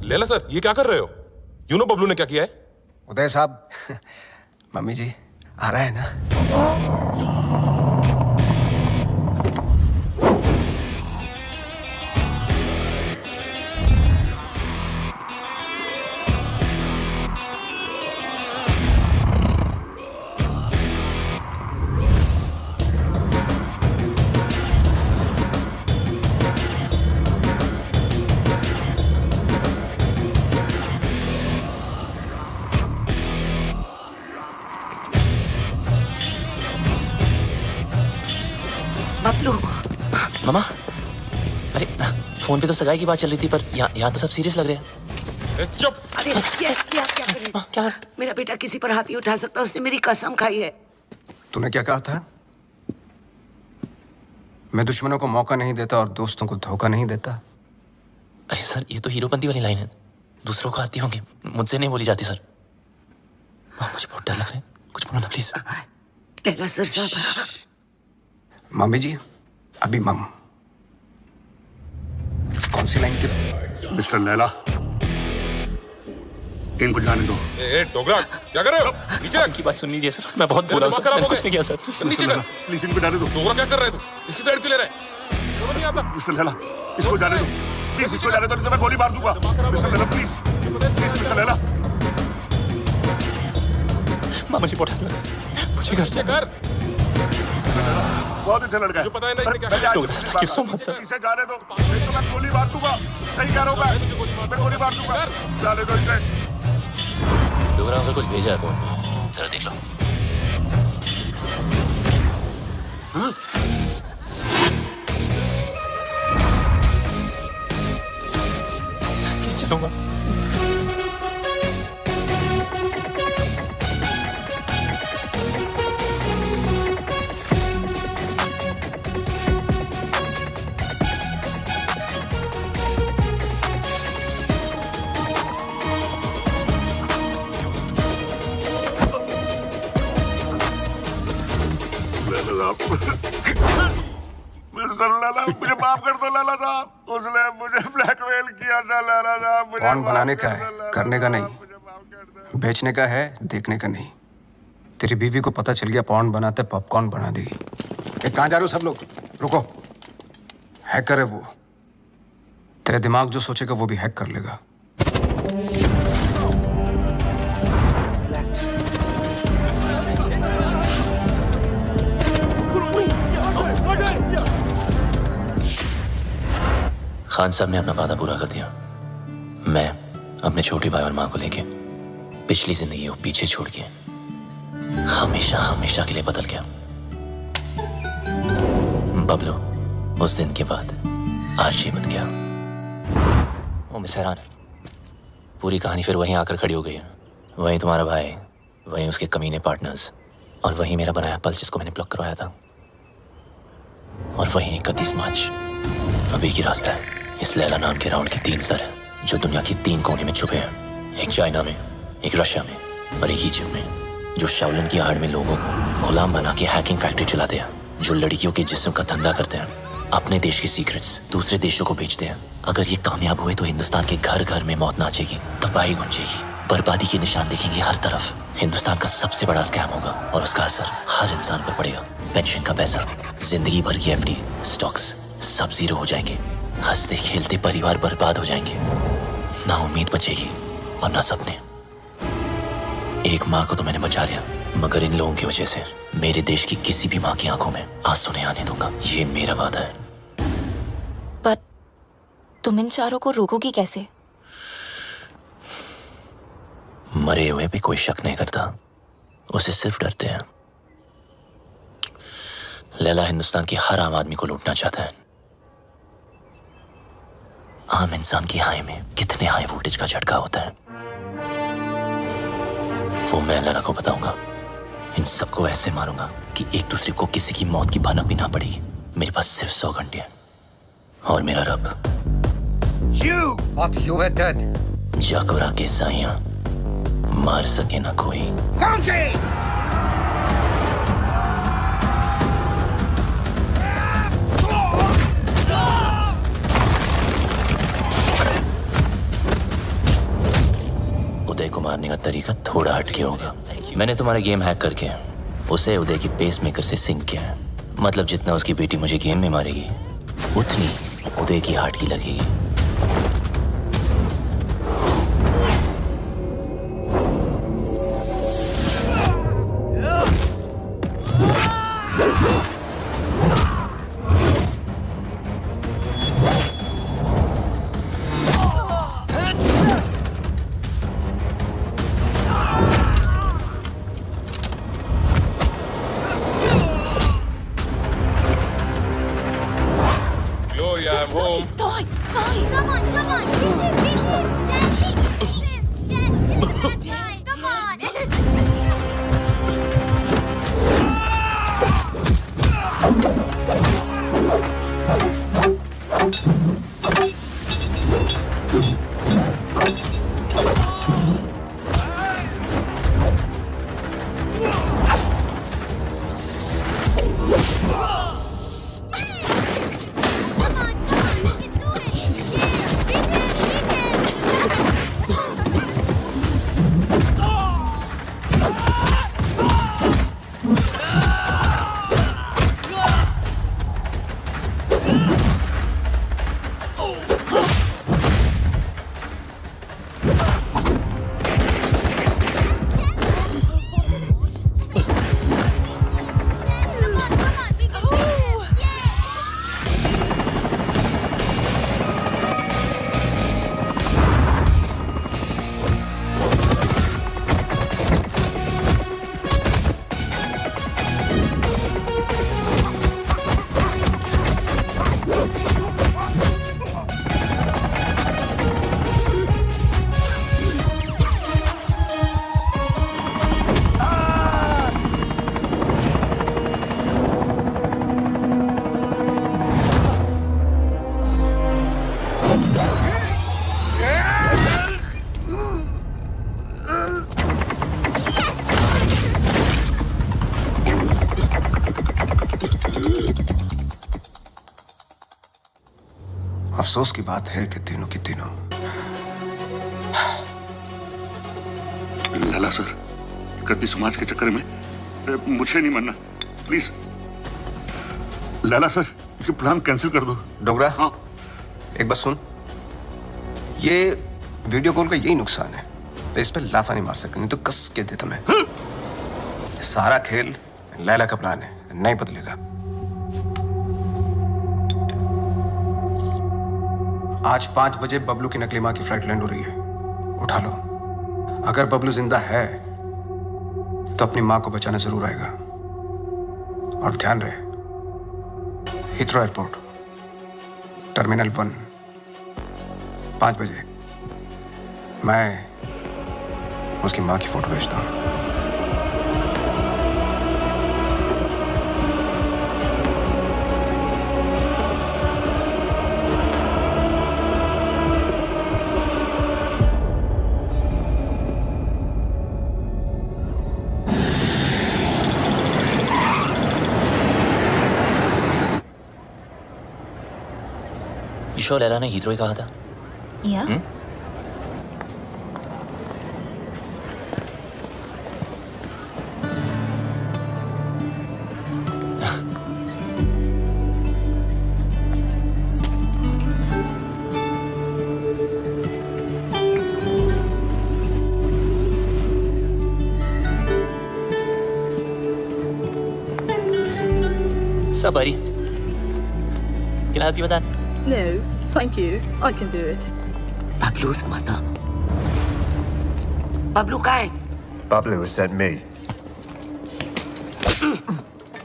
लैला सर, ये क्या कर रहे हो? यू नो बबलू ने क्या किया है? उदय साहब, मम्मी जी आ रहा है ना? बबलू. मामा, अरे फोन पे तो सगाई की बात चल रही थी, पर यहाँ तो सब सीरियस लग रहे हैं. चुप. अरे ये क्या करे? क्या? मेरा बेटा किसी पर हाथ नहीं उठा सकता. उसने मेरी कसम खाई है. तूने क्या कहा था? मैं दुश्मनों को मौका नहीं देता और दोस्तों को धोखा नहीं देता. अरे सर, ये तो हीरोपंती वाली लाइन है. दूसरों को आती होंगी, मुझसे नहीं बोली जाती सर. मुझे बहुत डर लग रहा है. कुछ बोलो ना प्लीज. लैला सर साहब. मम्मी जी, अभी मम. कौन सी लाइन की? मिस्टर लैला, इनको जाने दो. डोगरा, क्या कर रहे हो? नीचे रख. की बात सुन लीजिए सर. मैं बहुत बोला सर. मैंने कुछ नहीं किया सर. नीचे कर. प्लीज इनको जाने दो. डोगरा, क्या कर रहे हो? इसी साइड क्यों ले रहे हैं? समझ नहीं आता. मिस्टर लैला, इसको जाने दो. प्लीज इसको जाने दो, नहीं तो मैं गोली मार दूंगा. Mister Laila, please. Mister Laila. मामा जी बहुत डर लग रहा है. मुझे घर कर. बहुत अच्छा लड़का है। पता है ना इसे क्या Thank you so much, sir. इसे जाने दो, नहीं तो मैं गोली मार दूंगा। सही कह रहा हूँ मैं गोली मार दूंगा। जाने दो इसे। डोगरा अंकल कुछ भेजा है फोन में, जरा देख लो। चलूंगा। मुझे माफ कर दो लाला साहब, उसने मुझे ब्लैकमेल किया था लाला साहब। पॉर्न बनाने का है, करने का नहीं। बेचने का है, देखने का नहीं। तेरी बीवी को पता चल गया पॉर्न बनाते पॉपकॉर्न बना दी। कहाँ जा रहे हो सब लोग? रुको। हैकर है वो, तेरे दिमाग जो सोचेगा वो भी हैक कर लेगा। खान साहब ने अपना वादा पूरा कर दिया। मैं अपने छोटे भाई और माँ को लेके पिछली जिंदगी को पीछे छोड़ के हमेशा हमेशा के लिए बदल गया। बबलू उस दिन के बाद आरजे बन गया। वो मिस हैरान है, पूरी कहानी फिर वहीं आकर खड़ी हो गई है। वहीं तुम्हारा भाई, वहीं उसके कमीने पार्टनर्स, और वहीं मेरा बनाया पल्स जिसको मैंने ब्लॉक करवाया था, और वहीं 31 मार्च अभी की रास्ता है। इस लैला नाम के राउंड के 3 सर हैं जो दुनिया की 3 कोने में छुपे हैं, एक चाइना में, एक रशिया में और एक इजिप्ट में, जो शाओलिन की आड़ में लोगों को गुलाम बना के हैकिंग फैक्ट्री चलाते हैं, जो लड़कियों के जिस्म का धंधा करते हैं, अपने देश के सीक्रेट्स दूसरे देशों को बेचते हैं। अगर ये कामयाब हुए तो हिंदुस्तान के घर घर में मौत नाचेगी, तबाही गूंजेगी, बर्बादी के निशान देखेंगे हर तरफ। हिंदुस्तान का सबसे बड़ा स्कैम होगा और उसका असर हर इंसान पर पड़ेगा। पेंशन का पैसा, जिंदगी भर की एफडी, स्टॉक्स सब जीरो हो जाएंगे। हंसते खेलते परिवार बर्बाद हो जाएंगे। ना उम्मीद बचेगी और ना सपने। एक माँ को तो मैंने बचा लिया, मगर इन लोगों की वजह से मेरे देश की किसी भी माँ की आंखों में आंसू नहीं आने दूंगा। ये मेरा वादा है। पर तुम इन चारों को रोकोगी कैसे? मरे हुए पे कोई शक नहीं करता, उसे सिर्फ डरते हैं। लैला हिंदुस्तान की हर आम आदमी को लूटना चाहता है। आम इंसान की हाई में कितने हाई वोल्टेज का झटका होता है वो मैं लैला को बताऊंगा। इन सबको ऐसे मारूंगा कि एक दूसरे को किसी की मौत की भनक भी ना पड़ेगी। मेरे पास सिर्फ 100 घंटे हैं और मेरा रब जाकोरा के साइयां मार सके ना कोई। उदय को मारने का तरीका थोड़ा हटके होगा। मैंने तुम्हारा गेम हैक करके उसे उदय की पेसमेकर से सिंक किया है। मतलब जितना उसकी बेटी मुझे गेम में मारेगी, उतनी उदय की हार्ट की लगेगी। अफसोस की बात है कि तीनों की तीनों। लाला सर, गद्दी समाज के चक्कर में मुझे नहीं मरना, प्लीज। लाला सर, ये प्लान कैंसिल कर दो। डोगरा, हाँ, एक बात सुन। ये वीडियो कॉल का यही नुकसान है, फेस पे लाफा नहीं मार सकते, नहीं तो कस के देता मैं। सारा खेल लैला का प्लान है, नहीं बदलेगा। आज 5 बजे बबलू की नकली मां की फ्लाइट लैंड हो रही है, उठा लो। अगर बबलू जिंदा है तो अपनी मां को बचाना जरूर आएगा। और ध्यान रहे, हीथ्रो एयरपोर्ट, टर्मिनल 1, 5 बजे मैं उसकी मां की फोटो भेजता हूं। ईशो लैला ने हीथ्रो ही कहा था। या Sup, buddy? Can I help you with that? No, thank you. I can do it. Bablu's mother. Bablu कहाँ है? Bablu has sent me.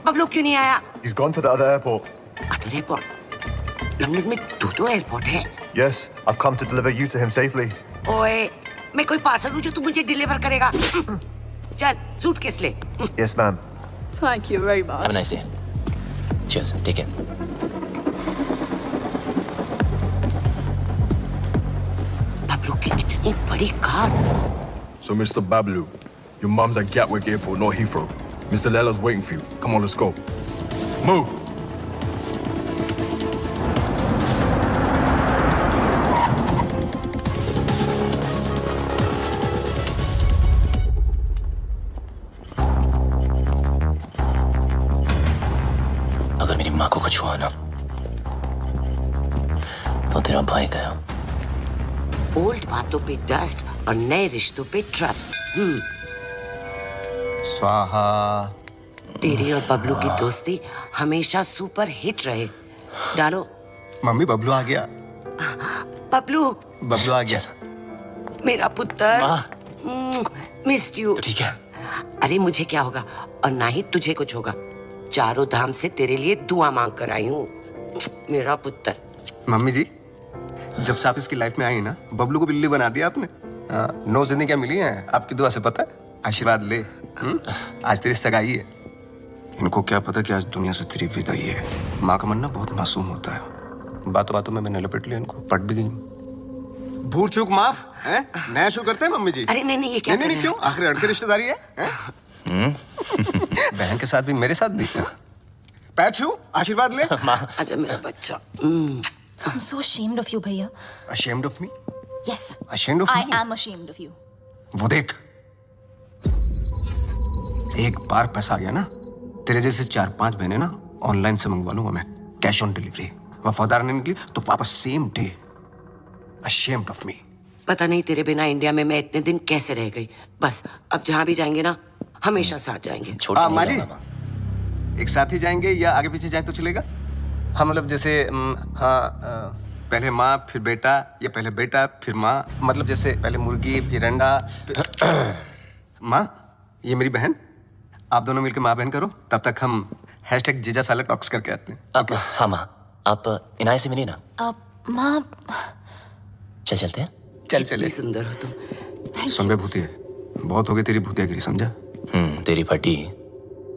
Bablu क्यों नहीं आया? He's gone to the other airport. Other airport? London में 2 airport है? Yes, I've come to deliver you to him safely. ओए, मैं कोई पार्सल हूँ जो तू मुझे डिलीवर करेगा? चल, सूटकेस ले। Yes, ma'am. Thank you very much. Have a nice day. Cheers. Take care. Bablu की इतनी बड़ी car. So, Mr. Bablu, your mum's at Gatwick Airport, not Heathrow. Mr. Lela's waiting for you. Come on, let's go. Move! अगर मेरी माँ को कुछ हुआ ना, तो तेरा भाई गया। ओल्ड बातों पे डस्ट और नए रिश्तों पे ट्रस्ट। स्वाहा। तेरी और बबलू की दोस्ती हमेशा सुपर हिट रहे। डालो। मम्मी, बबलू आ गया। बबलू। बबलू आ गया। मेरा पुत्र। Missed you. ठीक है। अरे मुझे क्या होगा और ना ही तुझे कुछ होगा। चारों धाम से तेरे लिए दुआ मांग कर आई हूँ, मेरा पुत्र। मम्मी जी, जब से आप इसकी लाइफ में आई ना, बबलू को बिल्ली बना दिया आपने। 9 जिंदगियां मिली हैं आपकी दुआ से, पता है? आशीर्वाद ले। आज तेरी सगाई है। इनको क्या पता कि आज दुनिया से तेरी विदाई है। माँ का मन ना बहुत मासूम होता है। बातों बातों में मैंने लपेट लिया इनको, पट भी गई। भूल चूक माफ है। नया शुरू करते हैं मम्मी जी। अरे नहीं ये क्या? नहीं क्यों? आखिर अड़के रिश्तेदारी है? बहन के साथ भी मेरे साथ भी। पैर छू, आशीर्वाद ले। आजा मेरा बच्चा। I'm so ashamed of you, भैया। Ashamed of me? Yes. Ashamed of I me? am ashamed of you. वो देख, एक बार पैसा आ गया ना, तेरे जैसे 4-5 बहने ना ऑनलाइन से मंगवा लूंगा मैं, कैश ऑन डिलीवरी। वफादार नहीं निकली तो वापस same day. Ashamed of me. पता नहीं तेरे बिना इंडिया में मैं इतने दिन कैसे रह गई। बस अब जहाँ भी जाएंगे ना, हमेशा साथ जाएंगे। माँ जी, एक साथ ही जाएंगे या आगे पीछे जाए तो चलेगा? हाँ, मतलब जैसे पहले माँ फिर बेटा, या पहले बेटा फिर माँ, मतलब जैसे पहले मुर्गी फिर अंडा। माँ, ये मेरी बहन, आप दोनों मिलकर माँ बहन करो, तब तक हम #जीजा साला टॉक्स करके आते हैं। हाँ माँ, आप इनाय से मिली ना? माँ, चलते हैं। चल चले। सुंदर हो तुम। सुन बे भूतिया, बहुत हो गई तेरी भूतियागिरी, समझा? तेरी फटी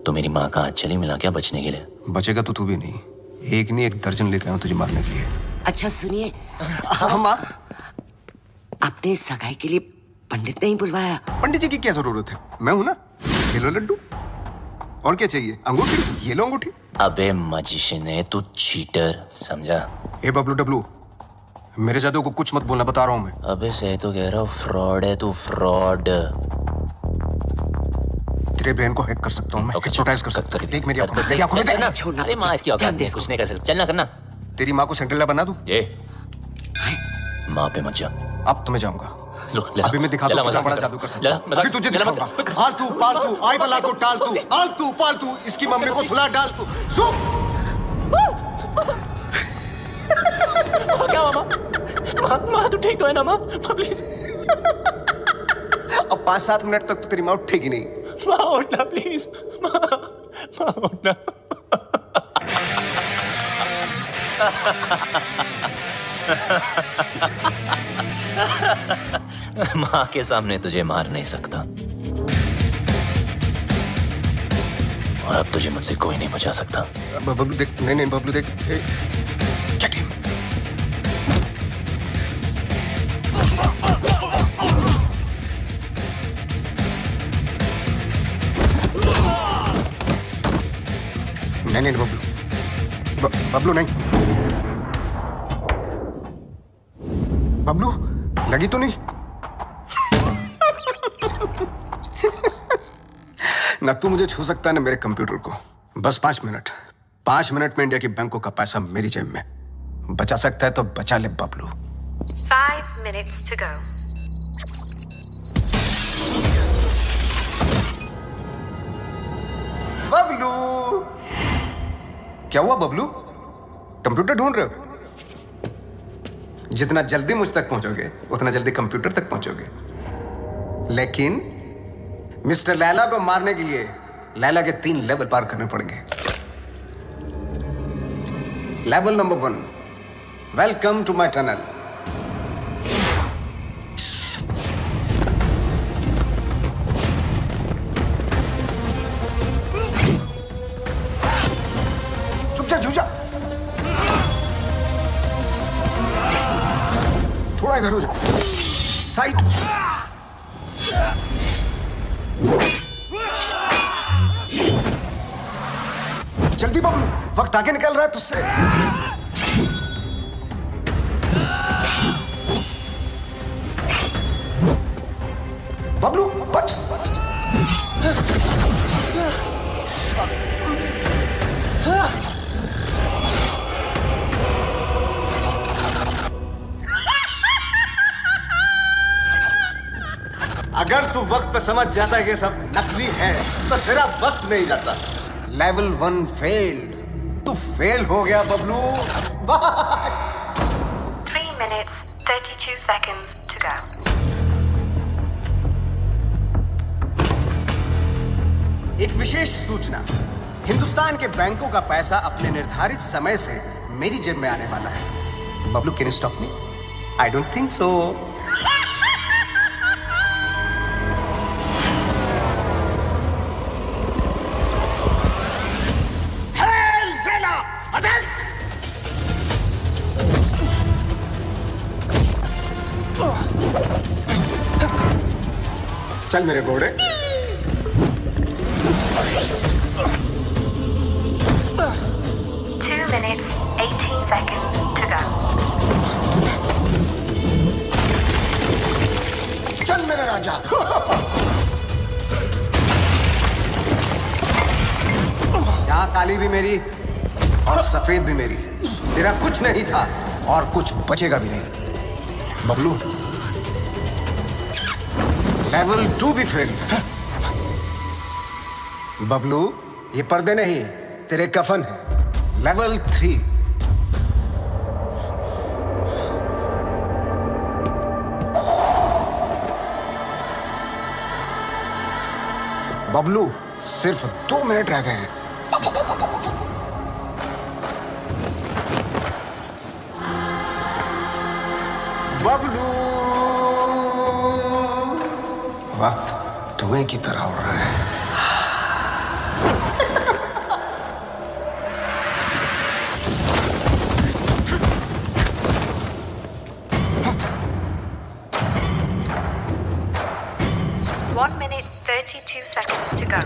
तो मेरी माँ का हाथ चली मिला क्या बचने के लिए? बचेगा तो तू भी नहीं, एक नहीं 1 दर्जन लेके आऊं तुझे मारने के लिए। अच्छा सुनिए। हाँ माँ। आपने सगाई के लिए पंडित नहीं बुलवाया? पंडित जी की क्या जरूरत है? मैं हूं ना। ये लो लड्डू, और क्या चाहिए? अंगूठी? ये लो अंगूठी। अबे मजिशियन है तू, चीटर, समझा? ए बबलू डब्लू, मेरे जादू को कुछ मत बोलना, बता रहा हूँ मैं। अबे सही तो कह रहा हूँ, फ्रॉड है तू, फ्रॉड। तेरे ब्रेन को हैक कर सकता हूँ मैं, हिप्नोटाइज कर सकता हूँ। देख मेरी आंखों में, मेरी आंखों में देख। अरे माँ इसकी औकात नहीं है, कुछ नहीं कर सकता। चलना करना। तेरी माँ को सेंट्रेला बना दूँ? ये माँ पे मत जा। अब तो मैं जाऊंगा। अभी मैं दिखा दूँ कितना बड़ा जादू कर सकता हूँ। अभी तुझे दिखाऊंगा। आलतू पालतू आई बला को टालतू, आलतू पालतू इसकी मम्मी को सुला डाल तू। क्या हुआ माँ? माँ तू ठीक तो है ना माँ? प्लीज। अब 5-7 मिनट तक तो तेरी माँ उठेगी नहीं। माँ उठना प्लीज। माँ उठना। माँ के सामने तुझे मार नहीं सकता और अब तुझे मुझसे कोई नहीं बचा सकता। बबलू देख, नहीं बबलू देख, गेट हिम। नहीं बबलू, बबलू नहीं। बबलू लगी तो नहीं? ना तू मुझे छू सकता है ना मेरे कंप्यूटर को। बस 5 मिनट। 5 मिनट में इंडिया की बैंकों का पैसा मेरी जेब में। बचा सकता है तो बचा ले Bablu. 5 minutes to go. Bablu क्या हुआ बबलू? कंप्यूटर ढूंढ रहे हो? जितना जल्दी मुझ तक पहुंचोगे उतना जल्दी कंप्यूटर तक पहुंचोगे। लेकिन मिस्टर लैला को मारने के लिए लैला के 3 लेवल पार करने पड़ेंगे। Level number 1, welcome to my tunnel. चुप जा, झूठा। थोड़ा इधर हो जा, साइड। जल्दी बबलू, वक्त आगे निकल रहा है तुझसे। बबलू बच। अगर तू वक्त पे समझ जाता है कि सब नकली है तो तेरा वक्त नहीं जाता। Level 1 failed. तू फेल हो गया Bablu. 3 minutes, 32 seconds to go. एक विशेष सूचना, हिंदुस्तान के बैंकों का पैसा अपने निर्धारित समय से मेरी जेब में आने वाला है। Bablu can you stop me? I don't think so. चल मेरे घोड़े। 2 minutes, 18 seconds to go. चल मेरे राजा। यहाँ काली भी मेरी और सफेद भी मेरी। तेरा कुछ नहीं था और कुछ बचेगा भी नहीं। बबलू लेवल 2 भी फेल। बबलू ये पर्दे नहीं तेरे कफन है। लेवल 3। बबलू सिर्फ 2 मिनट रह गए हैं। बबलू वक्त धुएं की तरह उड़ रहा है। One minute, 32 seconds to go.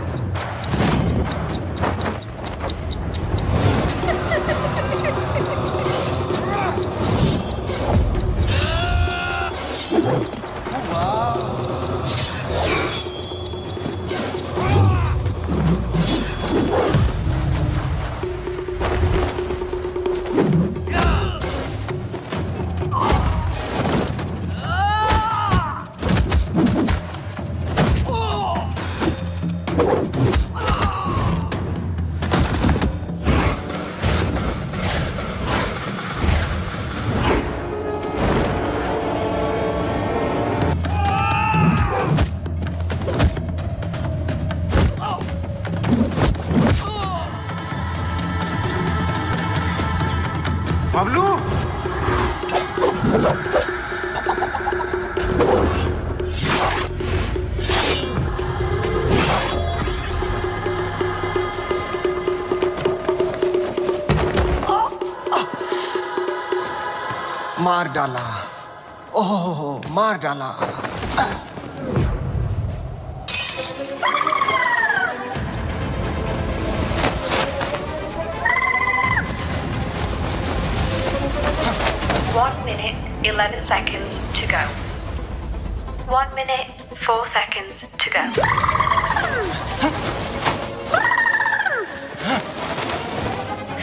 मार डाला, ओह मार डाला। One minute, 11 seconds to go. 1 minute, 4 seconds to go.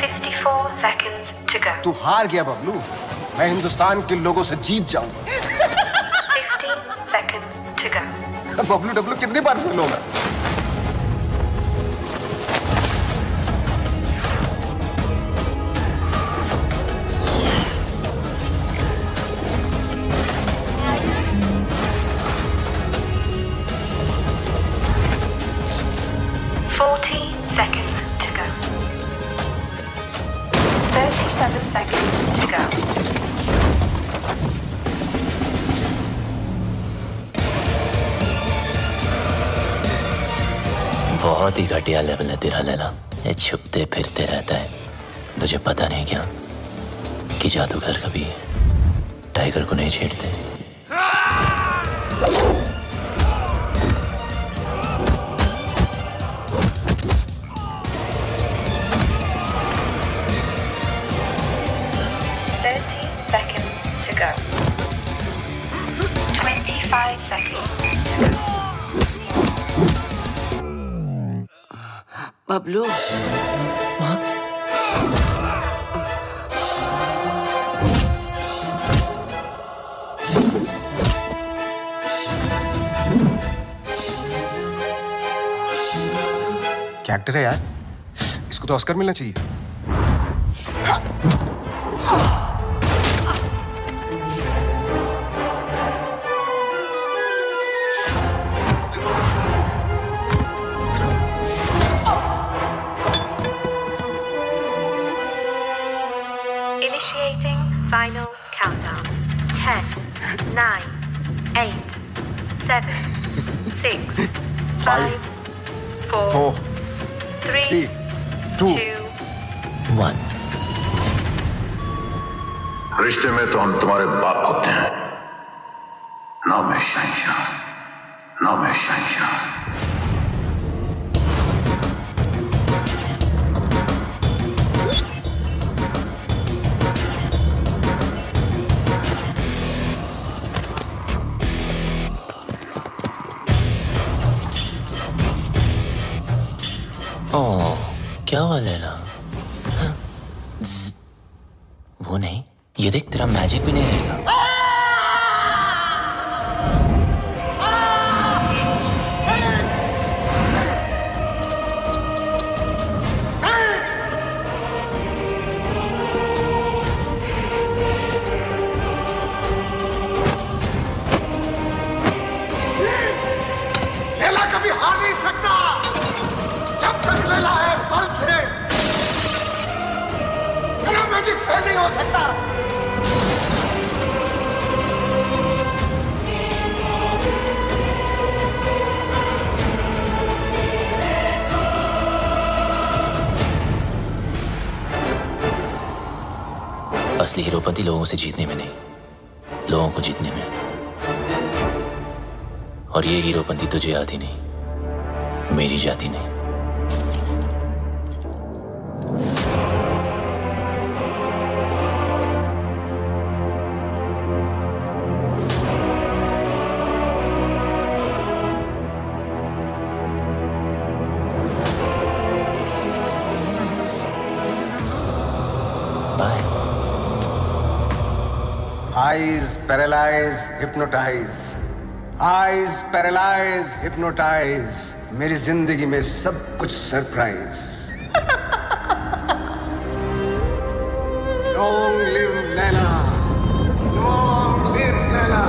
54 seconds to go. तू हार गया बबलू, मैं हिंदुस्तान के लोगों से जीत जाऊंगा। 15 seconds to go. Bablu Dablu कितनी बार फेल होगा? Seconds to go. 37 seconds to go. बहुत ही घटिया लेवल है तेरा लैला। ये छुपते फिरते रहता है। तुझे पता नहीं क्या कि जादूगर कभी टाइगर को नहीं छेड़ते। Go. 25 seconds. बबलू, क्या एक्टर है यार, इसको तो ऑस्कर मिलना चाहिए। Initiating final countdown. 10, 9, 8, 7, 6, 5, 4, 3, 2, 1. रिश्ते में तो हम तुम्हारे बाप होते हैं, ना मैं शहंशाह, ना मैं शहंशाह। ओह, क्या हुआ लैला? वो नहीं, ये देख तेरा मैजिक भी नहीं रहेगा। लैला कभी हार नहीं सकता। जब तक लैला है बल से मेरा मैजिक फेल नहीं हो सकता। असली हीरोपंती लोगों से जीतने में नहीं, लोगों को जीतने में। और ये हीरोपंती तुझे आती नहीं, मेरी जाती नहीं। Eyes paralyze, hypnotize. Eyes paralyze, hypnotize. मेरी जिंदगी में सब कुछ surprise. Long live Laila, long live Laila.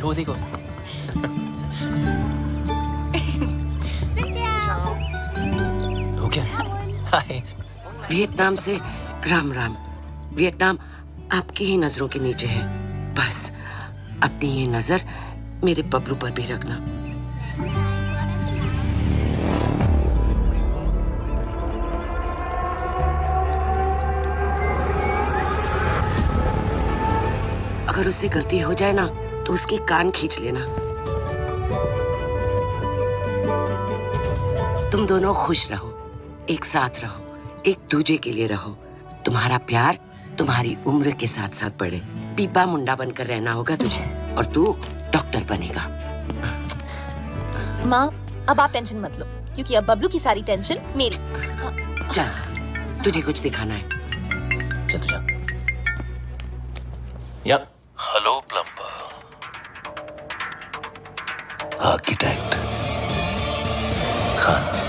वो देखो। हो क्या? हाय। वियतनाम से राम राम। वियतनाम आपकी ही नजरों के नीचे है। बस अपनी ये नजर मेरे बबलू पर भी रखना। अगर उससे गलती हो जाए ना तो उसके कान खींच लेना। तुम दोनों खुश रहो, एक साथ रहो, एक दूजे के लिए रहो। तुम्हारा प्यार तुम्हारी उम्र के साथ साथ बढ़े। पीपा मुंडा बनकर रहना होगा तुझे और तू डॉक्टर बनेगा। माँ अब आप टेंशन मत लो क्योंकि अब बबलू की सारी टेंशन मेरी। चल तुझे कुछ दिखाना है। चल तू जा। या हेलो प्लम्बर, आर्किटेक्ट, खान।